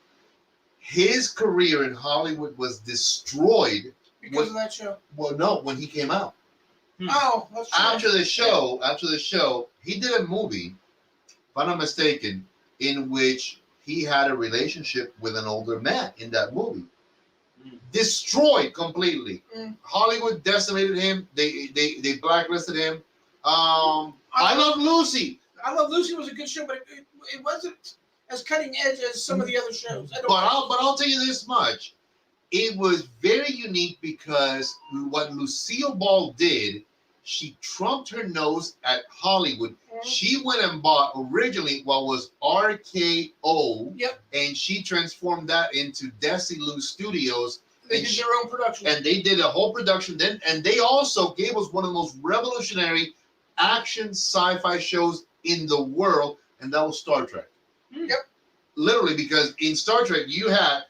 His career in Hollywood was destroyed because of that show. Well, no, when he came out. Oh, that's true. After the show, he did a movie, if I'm not mistaken, in which he had a relationship with an older man in that movie. Destroyed completely. Hollywood decimated him. They blacklisted him. I Love Lucy. I Love Lucy was a good show, but it wasn't as cutting edge as some of the other shows. But I'll tell you this much. It was very unique because what Lucille Ball did, she trumped her nose at Hollywood. She went and bought originally what was RKO, and she transformed that into Desilu Studios. They did their own production. And they did a whole production then, and they also gave us one of the most revolutionary action sci-fi shows in the world, and that was Star Trek. Literally, because in Star Trek, you had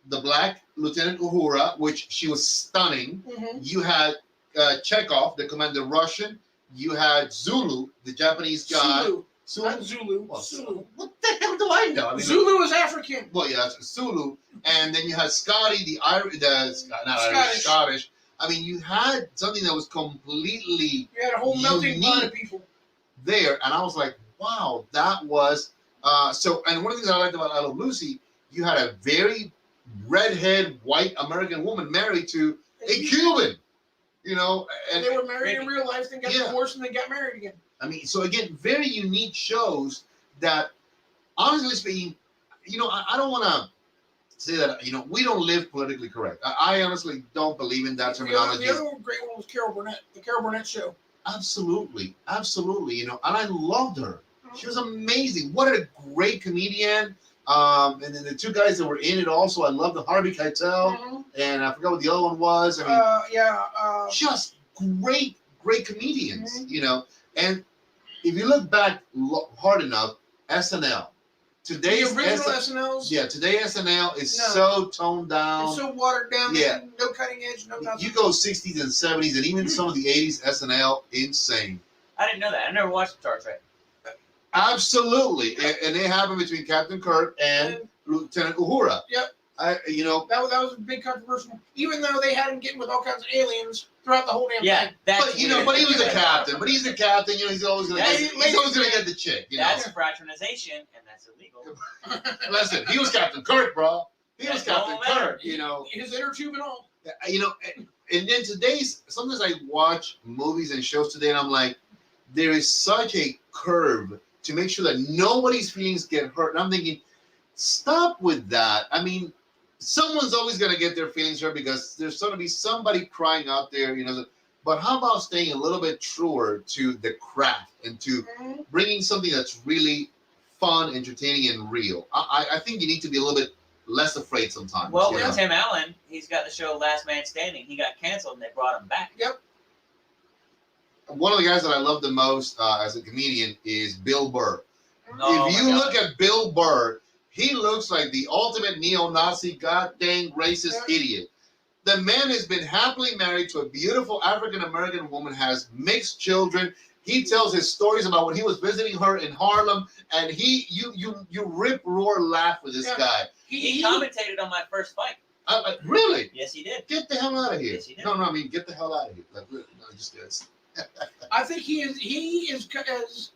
the black Lieutenant Uhura, which she was stunning. You had Chekhov, the commander Russian. You had Zulu, the Japanese guy. Zulu. Not Zulu. Well, Zulu. What the hell do I know? I mean, Zulu is African. Well, yeah, Zulu. And then you had Scotty, Scottish. I mean, you had something that was completely You had a whole melting pot of people there. And I was like, wow, that was... and one of the things I liked about I Love Lucy, you had a very redhead white American woman married to a Cuban, and they were married in real life, then got divorced, and then got married again. I mean, so again, very unique shows that, honestly speaking, I don't want to say that, we don't live politically correct. I honestly don't believe in that terminology. The other great one was Carol Burnett, the Carol Burnett Show. Absolutely, and I loved her. She was amazing. What a great comedian. And then the two guys that were in it also, I loved the Harvey Keitel, and I forgot what the other one was. I mean, just great comedians, And if you look back hard enough, SNL. Today's the original SNLs? Yeah, today SNL is so toned down. It's so watered down. Yeah. No cutting edge, no nothing. You go 60s and 70s and even some of the 80s SNL, insane. I didn't know that. I never watched Star Trek. Absolutely. And it happened between Captain Kirk and Lieutenant Uhura. Yep. That was a big controversial. Even though they had him getting with all kinds of aliens throughout the whole damn thing. But he was a captain. But he's the captain. He's always gonna get the chick. That's fraternization, and that's illegal. Listen, he was Captain Kirk, bro. He was Captain Kirk. His inner tube and all. And then sometimes I watch movies and shows today, and I'm like, there is such a curve to make sure that nobody's feelings get hurt. And I'm thinking, stop with that. I mean, someone's always going to get their feelings hurt because there's going to be somebody crying out there, But how about staying a little bit truer to the craft and to bringing something that's really fun, entertaining, and real? I think you need to be a little bit less afraid sometimes. Well, with Tim Allen, he's got the show Last Man Standing. He got canceled, and they brought him back. Yep. One of the guys that I love the most as a comedian is Bill Burr. Oh, if you look at Bill Burr, he looks like the ultimate neo-Nazi, goddamn racist idiot. The man has been happily married to a beautiful African-American woman, has mixed children. He tells his stories about when he was visiting her in Harlem, and you rip, roar, laugh with this guy. He commentated on my first fight. Really? Yes, he did. Get the hell out of here. Yes, he did. No, I mean, get the hell out of here. Like, no, just kidding. I think he is as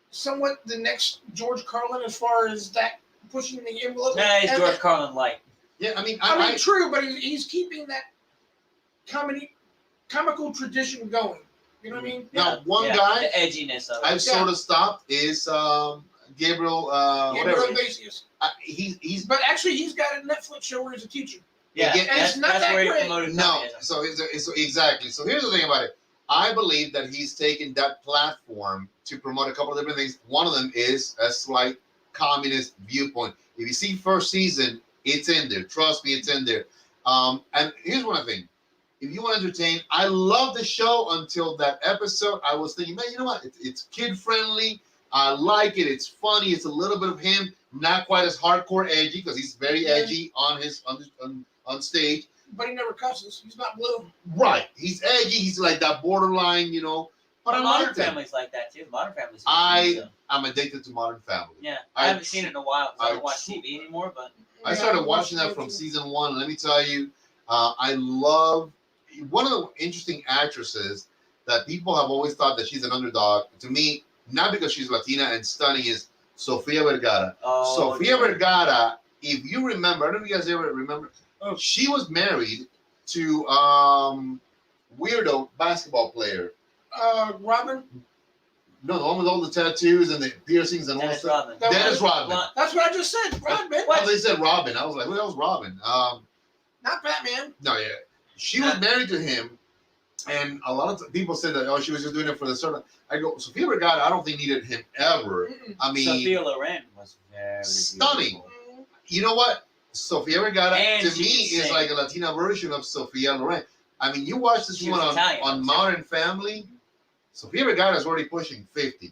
somewhat the next George Carlin as far as that pushing the envelope. Nah, he's George Carlin light. Yeah, I mean, true, but he's keeping that comical tradition going. You know what I mean? Now, one guy, the edginess of it. I've sort of stopped is Gabriel. Gabriel Iglesias. He's but actually he's got a Netflix show where he's a teacher. Yeah, that's where he great. promoted no. communism. So exactly. So here's the thing about it. I believe that he's taken that platform to promote a couple of different things. One of them is a slight communist viewpoint. If you see first season, it's in there. Trust me, it's in there. And here's one thing. If you want to entertain, I love the show until that episode. I was thinking, man, you know what? It's kid friendly. I like it. It's funny. It's a little bit of him, not quite as hardcore edgy because he's very edgy on stage. But he never cusses. He's not blue. Right. He's edgy. He's like that borderline, But I Modern like that. Family's like that too. Modern Family's. I'm addicted to Modern Family. Yeah, I haven't seen it in a while because I don't watch I- TV anymore. But I started watching that from season 1. And let me tell you, I love one of the interesting actresses that people have always thought that she's an underdog. To me, not because she's Latina and stunning, is Sofia Vergara. Sofia Vergara, if you remember, I don't know if you guys ever remember, she was married to weirdo basketball player. Robin? No, the one with all the tattoos and the piercings and all that stuff. Dennis Rodman. That's what I just said. Rodman. Oh, they said Robin. I was like, who the hell's Robin? Not Batman. No, yeah. She was married to him, and a lot of people said that, she was just doing it for the certain. I go, Sofia Vergara, I don't think needed him ever. I mean, Sophia Loren was very stunning. beautiful. You know what? Sofia Vergara, And to she me, can is sing. like a Latina version of Sophia Loren. I mean, you watch this She woman was Italian, on Modern Family, Sofia Vergara is already pushing 50.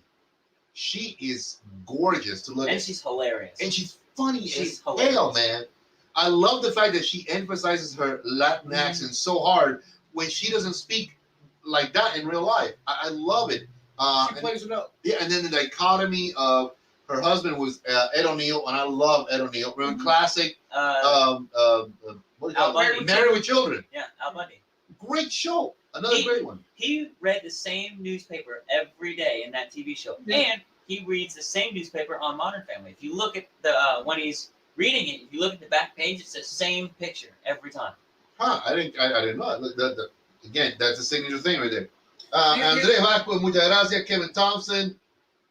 She is gorgeous to look And at. she's hilarious. And she's funny She's as hilarious. hell, man. I love the fact that she emphasizes her Latin accent so hard when she doesn't speak like that in real life. I love it. She plays it up. Yeah, and then the dichotomy of her husband was Ed O'Neill, and I love Ed O'Neill. Remember classic Al Bundy. Married with Children. Yeah, Al Bundy. Great show. Another great one. He read the same newspaper every day in that TV show, and he reads the same newspaper on Modern Family. If you look at the when he's reading it, if you look at the back page, it's the same picture every time. Huh? I didn't know. Look, again, that's a signature thing right there. Andrés Vasco, muchas gracias. Kevin Thompson,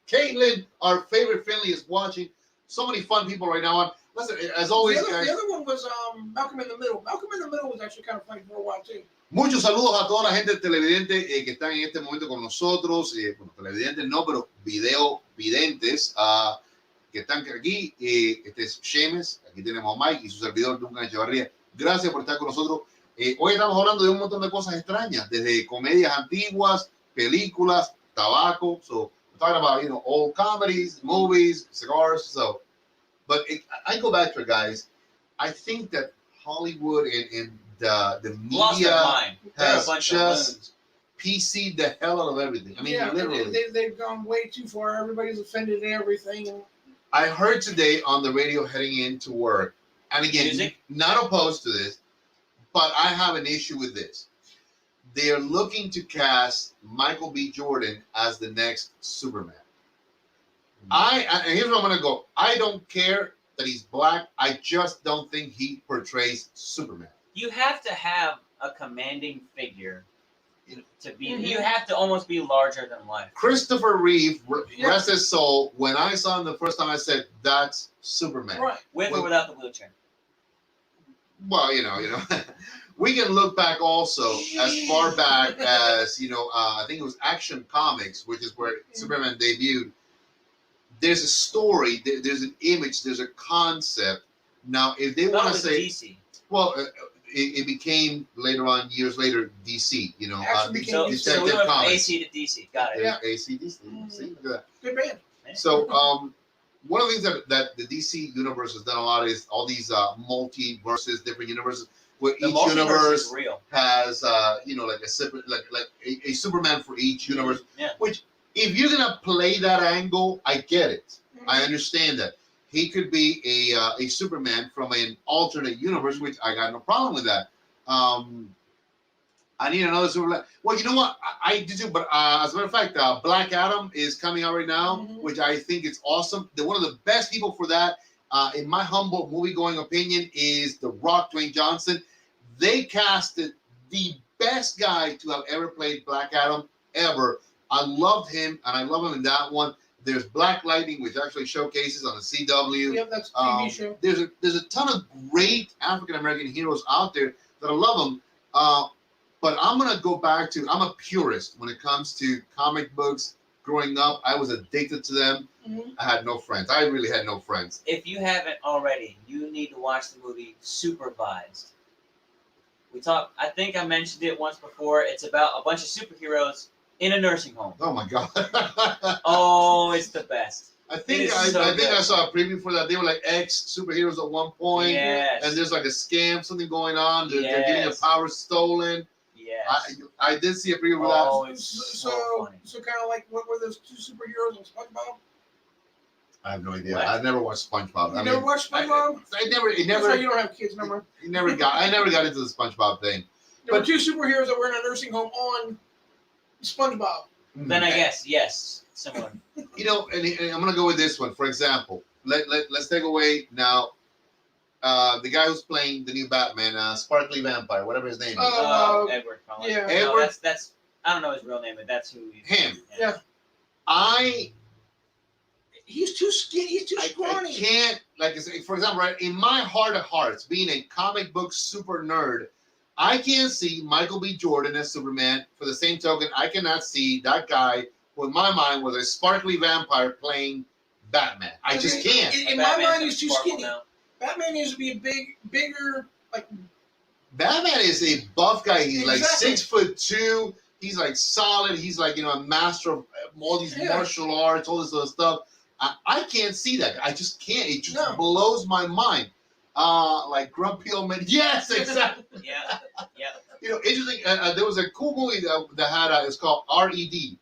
Caitlin, our favorite Finley is watching. So many fun people right now on. Listen, as always, guys. The other one was Malcolm in the Middle. Malcolm in the Middle was actually kind of funny for a while too. Muchos saludos a toda la gente televidente que están en este momento con nosotros. Bueno, televidentes no, pero video videntes que están aquí. Este es Seamus, aquí tenemos a Mike y su servidor Dunkan Echevarria. Gracias por estar con nosotros. Hoy estamos hablando de un montón de cosas extrañas, desde comedias antiguas, películas, tabaco. So we're talking about old comedies, movies, cigars. So, but I go back to it, guys. I think that Hollywood and the media has just PC'd the hell out of everything. I mean, literally. They've gone way too far. Everybody's offended at everything. And I heard today on the radio heading into work, and again, not opposed to this, but I have an issue with this. They are looking to cast Michael B. Jordan as the next Superman. And here's where I'm going to go. I don't care that he's black. I just don't think he portrays Superman. You have to have a commanding figure to be. Mhm. You have to almost be larger than life. Christopher Reeve, Yeah. rest his soul. When I saw him the first time, I said, "That's Superman." Right. With Well- or without the wheelchair. Well, we can look back also as far back as I think it was Action Comics, which is where Superman debuted. There's a story, there's an image, there's a concept. Now, if they want to say, DC. well, it became later on, years later, DC. Actually became DC. So we Detective went from Comics. AC to DC. Got it. Yeah. AC, DC. See, look at that. Good band. So, one of the things that the DC universe has done a lot is all these multiverses, different universes, where The each multiverse universe is real. has like a separate, like a Superman for each universe. Yeah. Which, if you're gonna play that angle, I get it. Mhm. I understand that he could be a Superman from an alternate universe, which I got no problem with that. I need another Superman. Well, you know what? I do too. But as a matter of fact, Black Adam is coming out right now, Mhm. which I think is awesome. One of the best people for that, in my humble movie-going opinion, is The Rock, Dwayne Johnson. They casted the best guy to have ever played Black Adam ever. I loved him, and I love him in that one. There's Black Lightning, which actually showcases on the CW. Yeah, that's a TV show. There's a ton of great African American heroes out there that I love them. But I'm gonna go back to, I'm a purist when it comes to comic books. Growing up, I was addicted to them. Mhm. I had no friends. I really had no friends. If you haven't already, you need to watch the movie Supervised. I think I mentioned it once before. It's about a bunch of superheroes in a nursing home. Oh my god. Oh, it's the best. I think It is I so think good. I saw a preview for that. They were like ex-superheroes at one point. Yes. And there's like a scam, something going on. They're getting their Yes. powers stolen. Yes. I did see a preview for Oh, that. it's So so funny. kind of like what were those two superheroes on SpongeBob? I have no idea. What? I never watched SpongeBob. You I never mean, watched SpongeBob? I never. It That's why never. you don't have kids no more. I never got into the SpongeBob thing. There were two superheroes that were in a nursing home on SpongeBob. Then I guess, yes, similar. and I'm gonna go with this one. For example, let's take away now. The guy who's playing the new Batman, Sparkly Vampire, whatever his name is. Edward. Probably. yeah. No, Edward. that's I don't know his real name, but that's who he is. Him. Yeah. He's too skinny. He's too I scrawny. can't, like I say, for example, right, in my heart of hearts, being a comic book super nerd, I can't see Michael B. Jordan as Superman. For the same token, I cannot see that guy who in my mind was a sparkly vampire playing Batman. I just can't. In my Batman's mind, gonna he's too sparkle skinny. now. Batman needs to be bigger, like Batman is a buff guy. He's like Exactly. 6'2". He's like solid. He's like, a master of all these Yeah. martial arts, all this other stuff. I can't see that. I just can't. It just No. blows my mind. Like Grumpy Old Man. Yes, exactly. Yeah, yeah. Interesting. There was a cool movie that had, it's called R.E.D.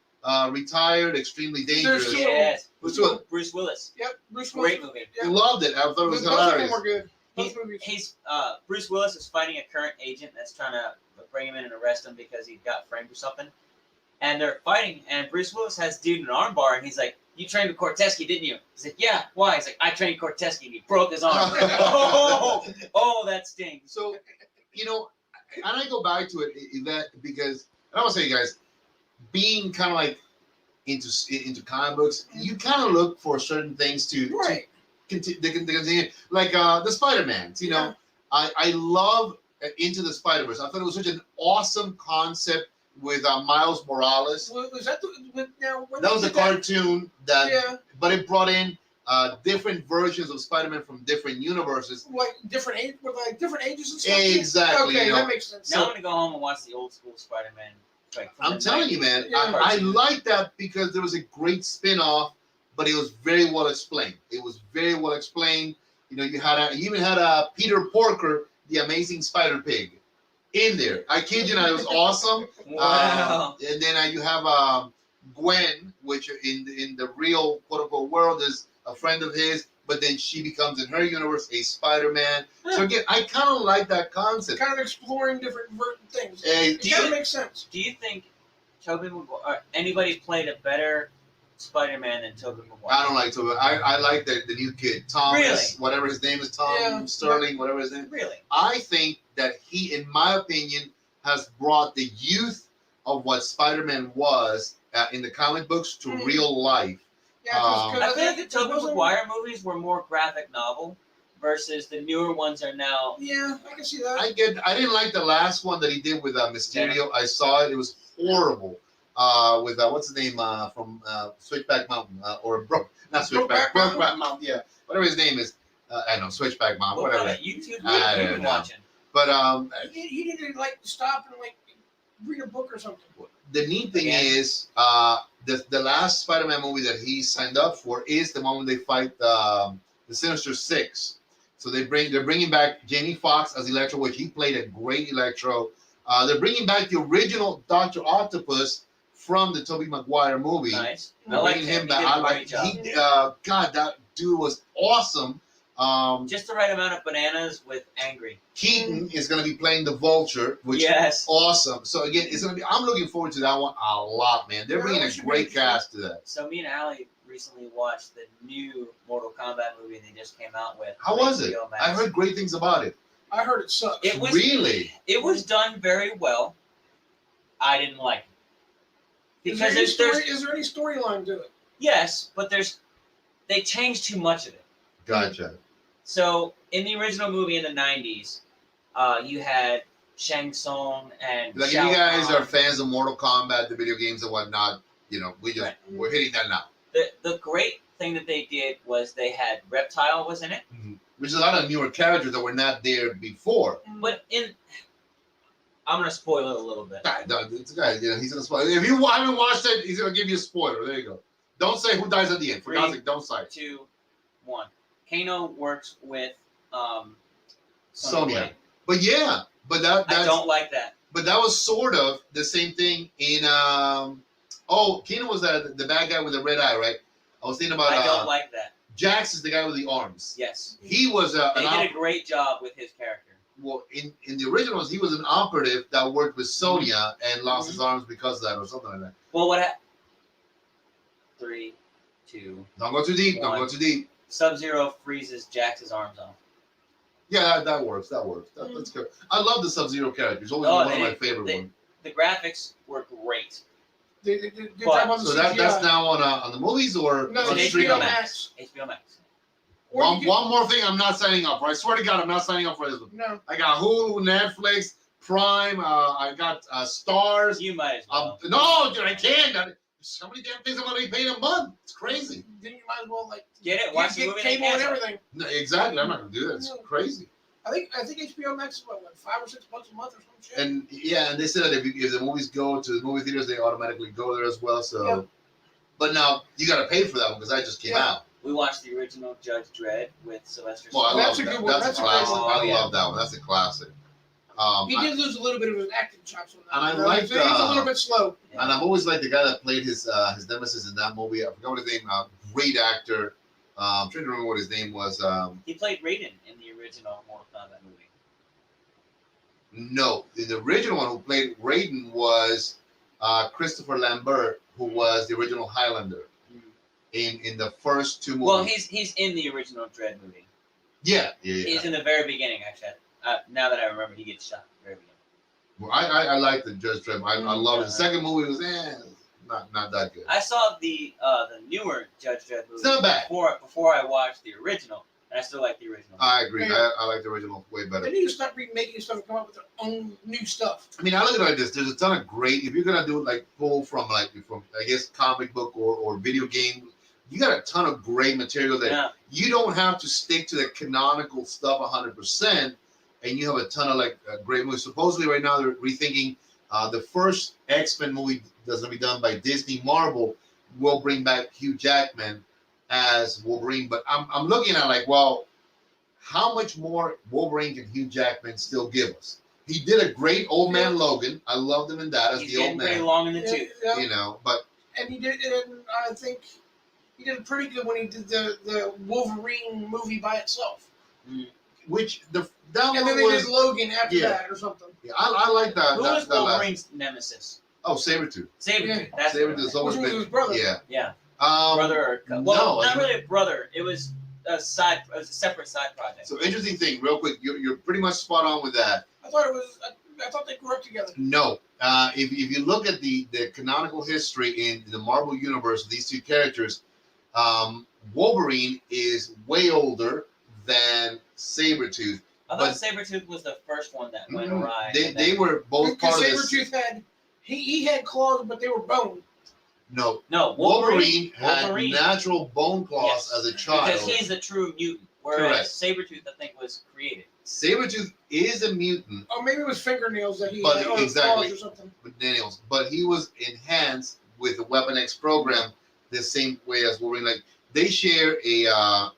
Retired, Extremely Dangerous. There's two. Yes. Which one? Bruce Willis. yep. Bruce Willis. Great movie. I loved it. I thought it was Both of them hilarious. were good. He- Both movies. Bruce Willis is fighting a current agent that's trying to bring him in and arrest him because he got framed or something. And they're fighting, and Bruce Willis has dude in an arm bar, and he's like, "You trained with Cortesky, didn't you?" He's like, "Yeah." Why? He's like, "I trained Cortesky, and he broke his arm." oh, that stings. So, and I go back to it, that because I want to say, guys, being kind of like into comic books, you kind of look for certain things to Right. continue, like the Spider-Mans. Yeah. I love Into the Spider-Verse. I thought it was such an awesome concept with Miles Morales. Was that now? When That was they a did that- cartoon that, Yeah. but it brought in different versions of Spider-Man from different universes. Like different age, with like different ages and stuff. Exactly. Okay, that makes sense. Now I'm gonna go home and watch the old school Spider-Man. Like, from I'm the telling you, 90s. man, Yeah. I like that because there was a great spin-off, but it was very well explained. It was very well explained. You even had Peter Porker, the Amazing Spider Pig, in there. I kid you not, it was awesome. Wow. And then you have Gwen, which in the real quote-unquote world is a friend of his, but then she becomes in her universe a Spider-Man. So again, I kind of like that concept. Kind of exploring different things. Hey, It kind of makes sense. Do you think Tobey Maguire, anybody played a better Spider-Man than Tobey Maguire? I don't like to. I like the new kid, Thomas, Really? whatever his name is, Tom Yeah. Sterling, whatever his name. Really? I think that he, in my opinion, has brought the youth of what Spider-Man was in the comic books to Mhm. real life. Yeah, 'cause I feel like the it Tobey wasn't- Maguire movies were more graphic novel versus the newer ones are now. Yeah, I can see that. I didn't like the last one that he did with Mysterio. I saw it. It was horrible. With what's his name from Switchback Mountain not Switchback, Brokeback Mountain. Yeah, whatever his name is. I know Switchback Mountain. What Whatever. kind of YouTube I have you don't been know. watching? But You need to like stop and like read a book or something. the neat thing Again. is the last Spider-Man movie that he signed up for is the one when they fight the Sinister Six. So they're bringing back Jamie Foxx as Electro, which he played a great Electro. They're bringing back the original Dr. Octopus from the Tobey Maguire movie. Nice. I They're like bringing him. him back. He did a great job. He, God, that dude was awesome. Just the right amount of bananas with angry. Keaton is going to be playing the Vulture, which Yes. is awesome. So again, it's going to be. I'm looking forward to that one a lot, man. They're Yeah, bringing that a should be great interesting. cast to that. So me and Allie recently watched the new Mortal Kombat movie they just came out with. How was it? HBO Max. I heard great things about it. I heard it sucks. It was Really? It was done very well. I didn't like it Is there because any storyline to it? yes, but they changed too much of it. Gotcha. So in the original movie in the '90s, you had Shang Tsung and Like, if Shao you guys Kahn. are fans of Mortal Kombat, the video games and whatnot, Right. we're hitting that now. The great thing that they did was they had Reptile was in it, Which is a lot of newer characters that were not there before. but I'm gonna spoil it a little bit. It's a guy, he's gonna spoil. If you haven't watched it, he's gonna give you a spoiler. There you go. Don't say who dies at the end. For God's sake, don't say. 2, 1. Kano works with Sonya. Blade. But yeah, but I that's don't like that. but that was sort of the same thing in Keno was the bad guy with the red eye, right? I was thinking about I don't like that. Jax is the guy with the arms. Yes, He was they did a great job with his character. well in the originals he was an operative that worked with Sonya and lost his arms because of that or something like that. Well, what happened? 3, 2. Don't go too deep. Don't go too deep. Sub-Zero freezes Jax's arms off. Yeah, that works. That's good. I love the Sub-Zero character. He's always Oh, one of my favorite ones. The graphics were great. Good But- job on the So CGI. that's now on the movies or No, on it's streaming? HBO Max. Max. HBO Max. Or One, you could- one more thing, I'm not signing up for. I swear to God, I'm not signing up for this one. No. I got Hulu, Netflix, Prime. I got Stars. You might as well. No, dude, I can't. There's so many damn things I'm gonna be paying a month. It's crazy. Then you might as well like Get it? Watch the get movie and cable and cancel it. everything. No, exactly. I'm not gonna do that. It's crazy. I think HBO Max is what, like $5 or $6 a month or some shit. And yeah, and they said that if the movies go to the movie theaters, they automatically go there as well. So, Yeah. but now you got to pay for that one because that just came Yeah. out. We watched the original Judge Dredd with Sylvester Well, I Stallone. love That's a that. good one. That's That's a a great classic. one. I Yeah. love that one. That's a classic. He did lose a little bit of his acting chops on that. And I You know, like he's a little bit slow. And I've always liked the guy that played his nemesis in that movie. I forgot what his name. Great actor. I'm trying to remember what his name was. He played Raiden in the original Mortal Kombat movie. No, the original one who played Raiden was Christopher Lambert, who was the original Highlander in the first two movies. Well, he's in the original Dredd movie. yeah. He's in the very beginning, actually. Now that I remember, he gets shot at the very beginning. Well, I like the Judge Dredd. I love it. The second movie was not that good. I saw the newer Judge Dredd movie It's not bad. before I watched the original, and I still like the original. I agree. Yeah. I like the original way better. They need to start remaking stuff and come up with their own new stuff. I mean, I look at it like this. There's a ton of great. If you're gonna do like pull from I guess comic book or video game, you got a ton of great material that Yeah. you don't have to stick to the canonical stuff 100%, and you have a ton of great movies. Supposedly, right now they're rethinking the first X-Men movie that's gonna be done by Disney Marvel will bring back Hugh Jackman as Wolverine. But I'm looking at well, how much more Wolverine can Hugh Jackman still give us? He did a great Old Man Logan. I loved him in that as He's the old getting pretty man. long in the Yeah, tooth. yeah. But And he did, and I think he did pretty good when he did the Wolverine movie by itself. which that And one then they was did Logan after yeah. that or something. yeah, I like that. Who was that last. Wolverine's nemesis? Oh, Sabretooth. Sabretooth. Yeah. That's Sabretooth the has one. always Which was been his brother. Yeah. Yeah. Brother. Brother. Well, no, not really a brother. It was a separate side project. So interesting thing, real quick. You're pretty much spot on with that. I thought it was. I thought they grew up together. No. If you look at the canonical history in the Marvel universe of these two characters, Wolverine is way older than Sabretooth. I thought Sabretooth was the first one that went awry. They were both part of this. Sabretooth had he had claws, but they were bone. No, Wolverine had natural bone claws as a child. Because he's a true mutant, whereas Sabretooth, I think, was created. Sabretooth is a mutant. Oh, maybe it was fingernails that he But had, exactly, claws or something. With nails. But he was enhanced with the Weapon X program the same way as Wolverine. Like, they share the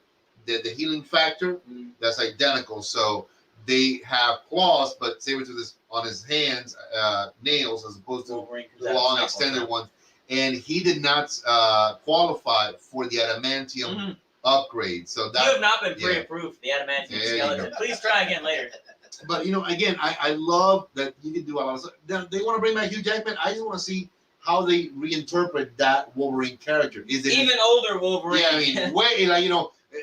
healing factor that's identical. So they have claws, but Sabretooth is on his hands, nails, as opposed to the long extended ones. And he did not qualify for the adamantium upgrade. So that you have not been pre-approved for the adamantium skeleton. Please try again later. But again, I love that you can do a lot of stuff. They want to bring back Hugh Jackman. I just want to see how they reinterpret that Wolverine character. Is it even older Wolverine? Yeah, I mean, way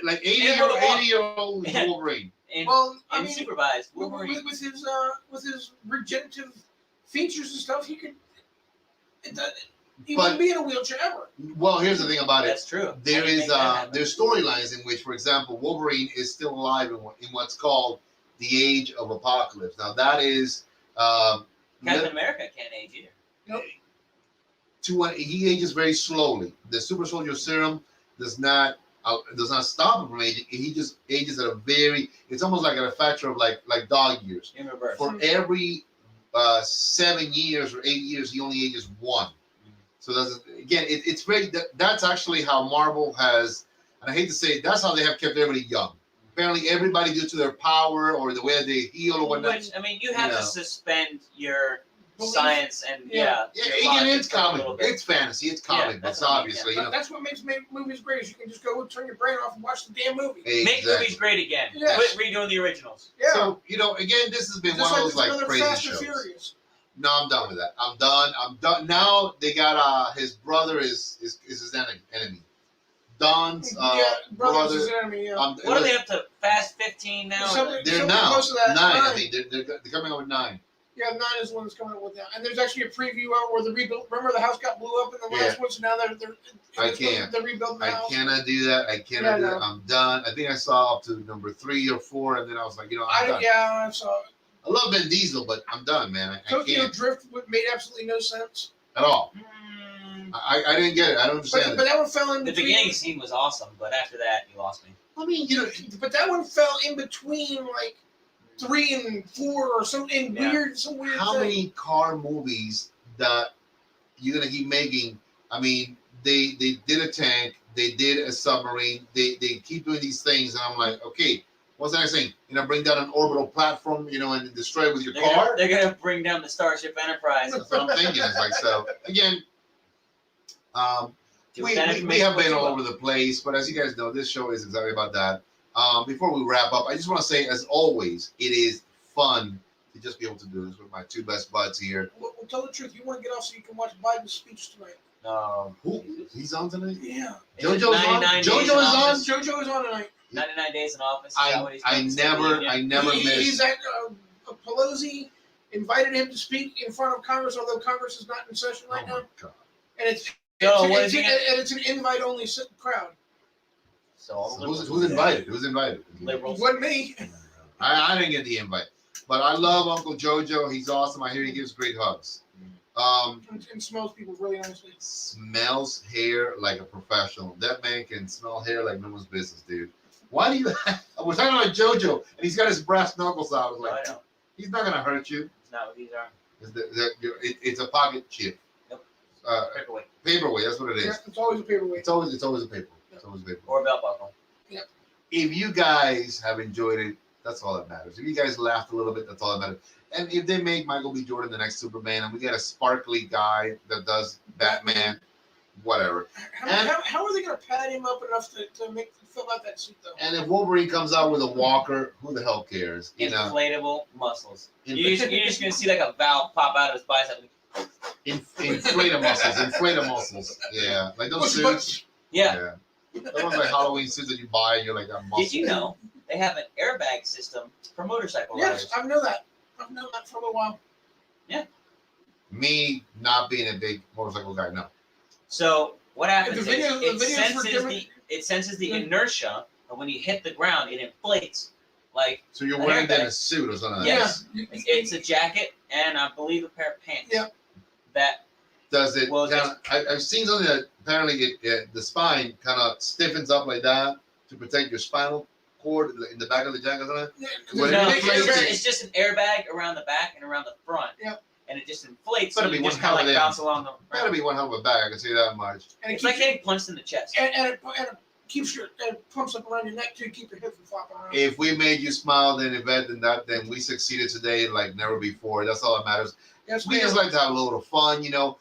like 80-year-old Wolverine. And supervised Wolverine with his regenerative features and stuff, he could. He wouldn't be in a wheelchair ever. Well, here's the thing about it. That's true. There's storylines in which, for example, Wolverine is still alive in what's called the Age of Apocalypse. Now that is Captain America can't age either. Nope. He ages very slowly. The super soldier serum does not stop him from aging. He just ages at a very. It's almost like at a factor of like dog years. In reverse. For every 7 years or 8 years, he only ages one. So it's very. That's actually how Marvel has, and I hate to say it, that's how they have kept everybody young. Apparently, everybody, due to their power or the way they heal or whatnot. Which, I mean, you have to suspend your belief. Science and again, it's comic. It's fantasy. It's comic books, obviously. That's what makes movies great. Is you can just go turn your brain off and watch the damn movie. Exactly. Make movies great again. Yes. Quit redoing the originals. Yeah. So again, this has been Just one of those like crazy Fast shows. and Furious. No, I'm done with that. I'm done. Now they got his brother is his enemy. Don's brother's his enemy. Yeah. What are they up to? Fast 15 now? They're now close to that. 9. I think they're coming up with 9. Yeah, 9 is the one that's coming up with that. And there's actually a preview out where the rebuild. Remember the house got blew up in the last one, so now they're rebuilding the house. I cannot do that. I cannot do that. I'm done. I think I saw up to number 3 or 4, and then I was like, I'm done. Yeah, I saw it. I love Vin Diesel, but I'm done, man. I Tokyo can't. Drift made absolutely no sense At all. I didn't get it. I don't understand but that one fell in the between. The beginning scene was awesome, but after that, you lost me. I mean, but that one fell in between like 3 and 4 or something weird. How many car movies that you're gonna keep making? I mean, they did a tank, they did a submarine, they keep doing these things, and I'm like, okay, what's the next thing? Bring down an orbital platform, and destroy it with your car? They're gonna bring down the Starship Enterprise. That's what I'm thinking. It's like, so again, we have been all over the place, but as you guys know, this show is exactly about that. Before we wrap up, I just want to say, as always, it is fun to just be able to do this with my two best buds here. Well, tell the truth. You want to get off so you can watch Biden's speech tonight. Who? He's on tonight? Yeah. JoJo's on? JoJo is on? JoJo is on tonight. 99 days in office. I never missed. He's at Pelosi invited him to speak in front of Congress, although Congress is not in session right now. God. And it's an invite-only crowd. So who's invited? Who's invited? Liberals. It wasn't me. I didn't get the invite, but I love Uncle JoJo. He's awesome. I hear he gives great hugs. And smells people really nicely. Smells hair like a professional. That man can smell hair like no one's business, dude. Why do you? We're talking about JoJo, and he's got his brass knuckles out. I was like, I know. He's not gonna hurt you. It's not what these are. It's a pocket chip. Yep. Paperweight. Paperweight. That's what it is. Yeah, it's always a paperweight. It's always a paper. Yep. It's always a paper. Or a belt buckle. Yep. If you guys have enjoyed it, that's all that matters. If you guys laughed a little bit, that's all that matters. And if they make Michael B. Jordan the next Superman, and we get a sparkly guy that does Batman, whatever. How are they going to pad him up enough to fill out that suit, though? And if Wolverine comes out with a walker, who the hell cares? Inflatable muscles. You're just going to see like a valve pop out of his bicep. Inflate muscles. Yeah. Like those suits. Yeah. Those ones like Halloween suits that you buy and you're like, I'm muscle. Did you know they have an airbag system for motorcycle Yes, riders? I know that. I've known that for a little while. Yeah. Me not being a big motorcycle guy, no. So what happens The video- the is videos it senses the Yeah. inertia, and when you hit the ground, it inflates. Like So you're An wearing that in airbag. a suit or something like Yes. Yeah. it's a jacket and I believe a pair of pants. Yeah. That that? Does it Well, kind of, I've seen something that apparently the spine kind of stiffens up like that to protect your spinal cord in the back of the jacket or something? Yeah, Well, no, it inflates it's just an airbag around the back and around the front. Yep. And it just inflates. Better So be you one just kind of hell of like a bounce along the That'd ground. be one hell of a bag, I can say that much. and it It's like keeps, getting punched in the chest. and it keeps your it pumps up around your neck too, keep your head from flopping around. If we made you smile, then Yvette, then we succeeded today like never before. That's all that matters. Yes, We ma'am. just like to have a little fun, you know.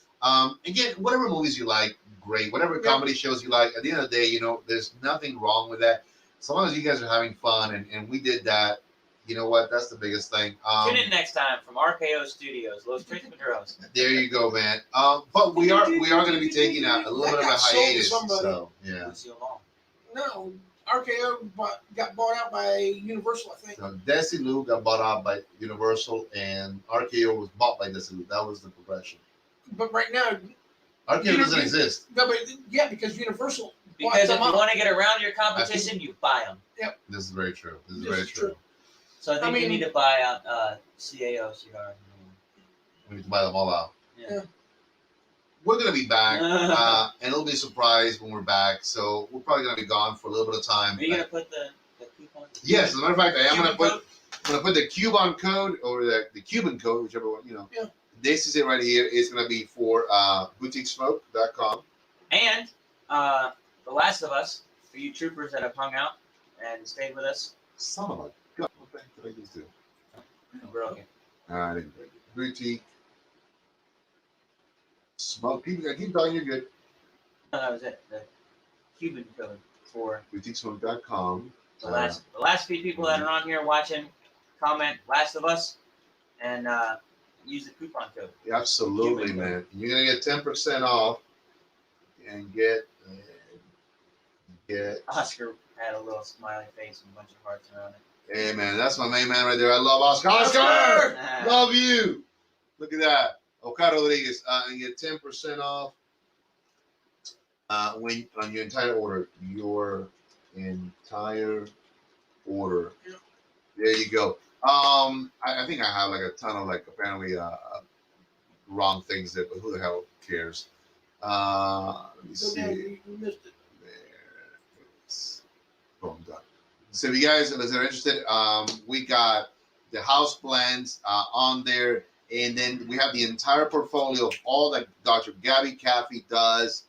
Again, whatever movies you like, great. Whatever Yeah. comedy shows you like, at the end of the day, you know, there's nothing wrong with that. So long as you guys are having fun, and we did that, you know what? That's the biggest thing. Tune in next time from RKO Studios, Los Tres Maduros. There you go, man. But we are going to be taking a little bit of a That got sold to hiatus. somebody. So yeah. Lucille Ball. No, RKO got bought out by Universal, I think. So Desilu got bought out by Universal, and RKO was bought by Desilu. That was the progression. But right now, RKO doesn't exist. no, but yeah, because Universal bought Because if them you out. want to get around your competition, you buy them. This is very true. This is This very is true. true. So I think I you mean- need to buy out CAO cigars. We need to buy them all out. Yeah. We're gonna be back, and it'll be a surprise when we're back. So we're probably gonna be gone for a little bit of time. Are you gonna put the coupon? Yes, as a matter of fact, I am gonna Cuban put. I'm gonna put the Cuban code or the Cuban code, whichever one, you know. Yeah. This is it right here. It's gonna be for boutiquesmoke.com. And The Last of Us, for you troopers that have hung out and stayed with us. Son of a gun. What the heck did I just do? Broken. I didn't break it. Boutique Smoke. I keep telling you good. No, that was it. The Cuban code for Boutiquesmoke.com. the last few people that are on here watching. Comment Last of Us and use the coupon code. Absolutely, Cuban man. You're gonna get 10% off and get Oscar had a little smiley face and a bunch of hearts around it. Hey man, that's my main man right there. I love Oscar. Oscar! Ah. Love you. Look at that. Oka Rodriguez. And get 10% off when on your entire order. Your entire order. Yeah. There you go. I think I have like a ton of like apparently wrong things there, but who the hell cares? Let me So see. now we missed it. There it is. Boom, done. So if you guys are interested, we got the house blends on there, and then we have the entire portfolio of all that Dr. Gabby Caffey does.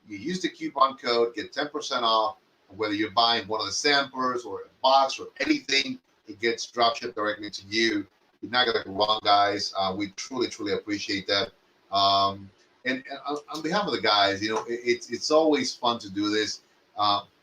You use the coupon code, get 10% off, whether you're buying one of the samplers or a box or anything, it gets drop shipped directly to you. You're not gonna go wrong, guys. We truly, truly appreciate that. And on behalf of the guys, you know, it's always fun to do this.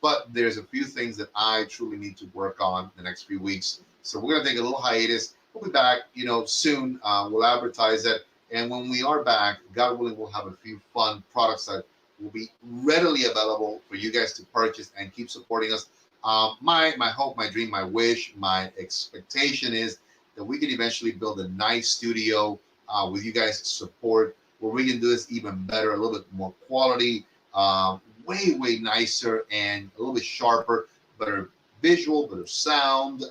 But there's a few things that I truly need to work on the next few weeks. So we're gonna take a little hiatus. We'll be back, you know, soon. We'll advertise it, and when we are back, God willing, we'll have a few fun products that will be readily available for you guys to purchase and keep supporting us. My hope, my dream, my wish, my expectation is that we can eventually build a nice studio with you guys' support, where we can do this even better, a little bit more quality, way nicer, and a little bit sharper, better visual, better sound.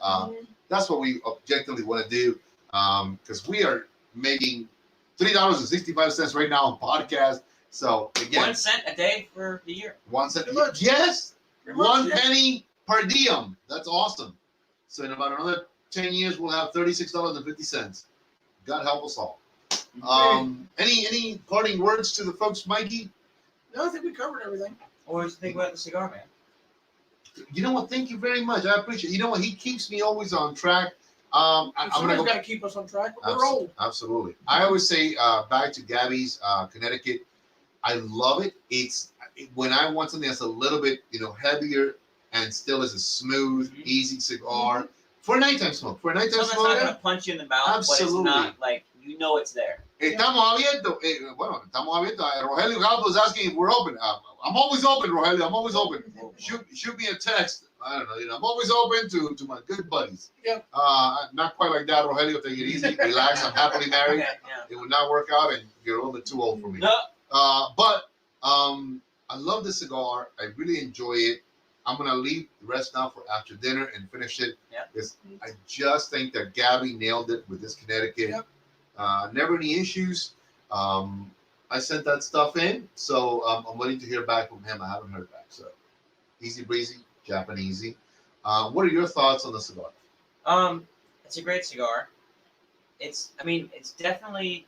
That's what we objectively want to do, because we are making $3.65 right now on podcast. So again, 1 cent a day for the year. 1 cent. Pretty much. Yes, Pretty much, 1 yeah. penny per diem. That's awesome. So in about another 10 years, we'll have $36.50. God help us all. Any parting words to the folks, Mikey? No, I think we covered everything. What did you think about the cigar man? You know what? Thank you very much. I appreciate it. You know what? He keeps me always on track. I'm gonna Somebody's go. got to keep us on track. We're old. Absolutely. I always say back to Gabby's Connecticut. I love it. When I want something that's a little bit, you know, heavier and still is a smooth, easy cigar for a nighttime smoke. For a nighttime Something that's not smoke. going to punch you in the mouth, but Absolutely. it's not like, you know it's there. Estamos abiertos. Bueno, estamos abiertos. Rogelio Galdo is asking if we're open. I'm always open, Rogelio. I'm always open. Shoot me a text. I don't know. You know, I'm always open to my good buddies. Yeah. Not quite like that, Rogelio. Take it easy, relax. I'm happily married. Okay, yeah. It would not work out, and you're a little bit too old for me. No. But I love this cigar. I really enjoy it. I'm gonna leave the rest now for after dinner and finish it. Yeah. Because I just think that Gabby nailed it with this Connecticut. Yep. Never any issues. I sent that stuff in, so I'm waiting to hear back from him. I haven't heard back, so easy breezy, Japanesey. What are your thoughts on the cigar? It's a great cigar. It's definitely,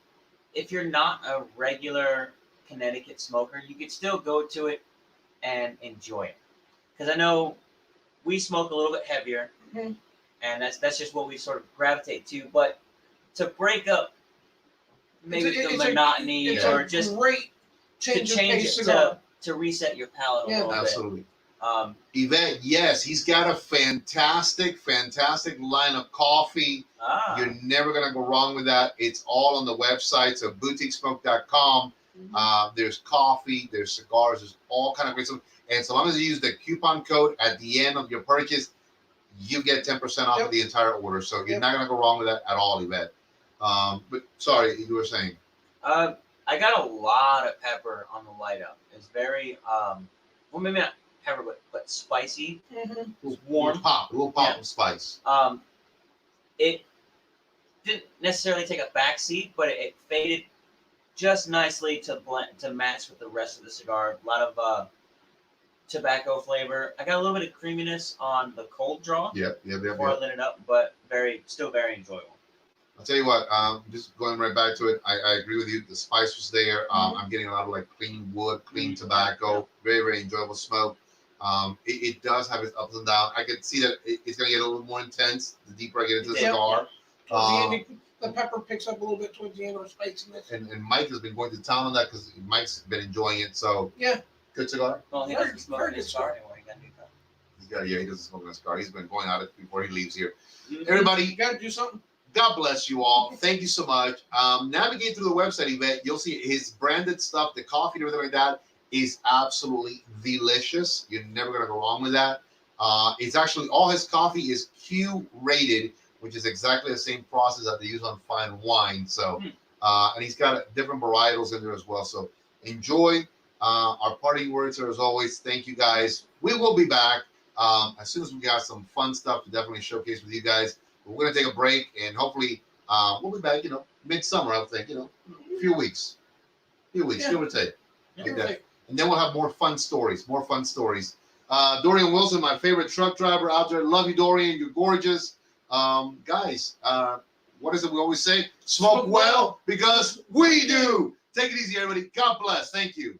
if you're not a regular Connecticut smoker, you could still go to it and enjoy it. Because I know we smoke a little bit heavier, Mhm. and that's just what we sort of gravitate to. But to break up maybe the monotony, it's or a just great to change change of it pace cigar. to reset your palate a Yeah. little Absolutely. bit. Yvette, yes, he's got a fantastic line of coffee. You're never gonna go wrong with that. It's all on the website, so boutiquesmoke.com. There's coffee, there's cigars, there's all kind of great stuff. And so long as you use the coupon code at the end of your purchase, you get 10% off of the entire order. So you're not gonna go wrong with that at all, Yvette. But sorry, you were saying. I got a lot of pepper on the light up. It's very well, maybe not pepper, but spicy. Mhm. It's warm. A little pop of spice. It didn't necessarily take a back seat, but it faded just nicely to match with the rest of the cigar. A lot of tobacco flavor. I got a little bit of creaminess on the cold draw Yep. before I lit it up, but still very enjoyable. I'll tell you what, just going right back to it, I agree with you. The spice was there. I'm getting a lot of like clean wood, clean tobacco, very enjoyable smoke. It does have its ups and downs. I can see that it's going to get a little more intense the deeper I get into the cigar. Towards the end, the pepper picks up a little bit towards the end of the spiciness. And Mike has been going to town on that because Mike's been enjoying it. So Yeah. good cigar. Well, he doesn't smoke in his car anymore. He got a new car. He doesn't smoke in his car. He's been going at it before he leaves here. You Everybody, got to do something. God bless you all. Thank you so much. Navigate through the website, Yvette. You'll see his branded stuff, the coffee and everything like that is absolutely delicious. You're never going to go wrong with that. It's actually, all his coffee is Q rated, which is exactly the same process that they use on fine wine. So, and he's got different varietals in there as well. So enjoy. Our parting words are, as always, thank you guys. We will be back as soon as we got some fun stuff to definitely showcase with you guys. We're going to take a break, and hopefully we'll be back, midsummer, I think, a few weeks, give or take. Okay. And then we'll have more fun stories. Dorian Wilson, my favorite truck driver out there. Love you, Dorian. You're gorgeous. Guys, what is it we always say? Smoke well because we do. Take it easy, everybody. God bless. Thank you.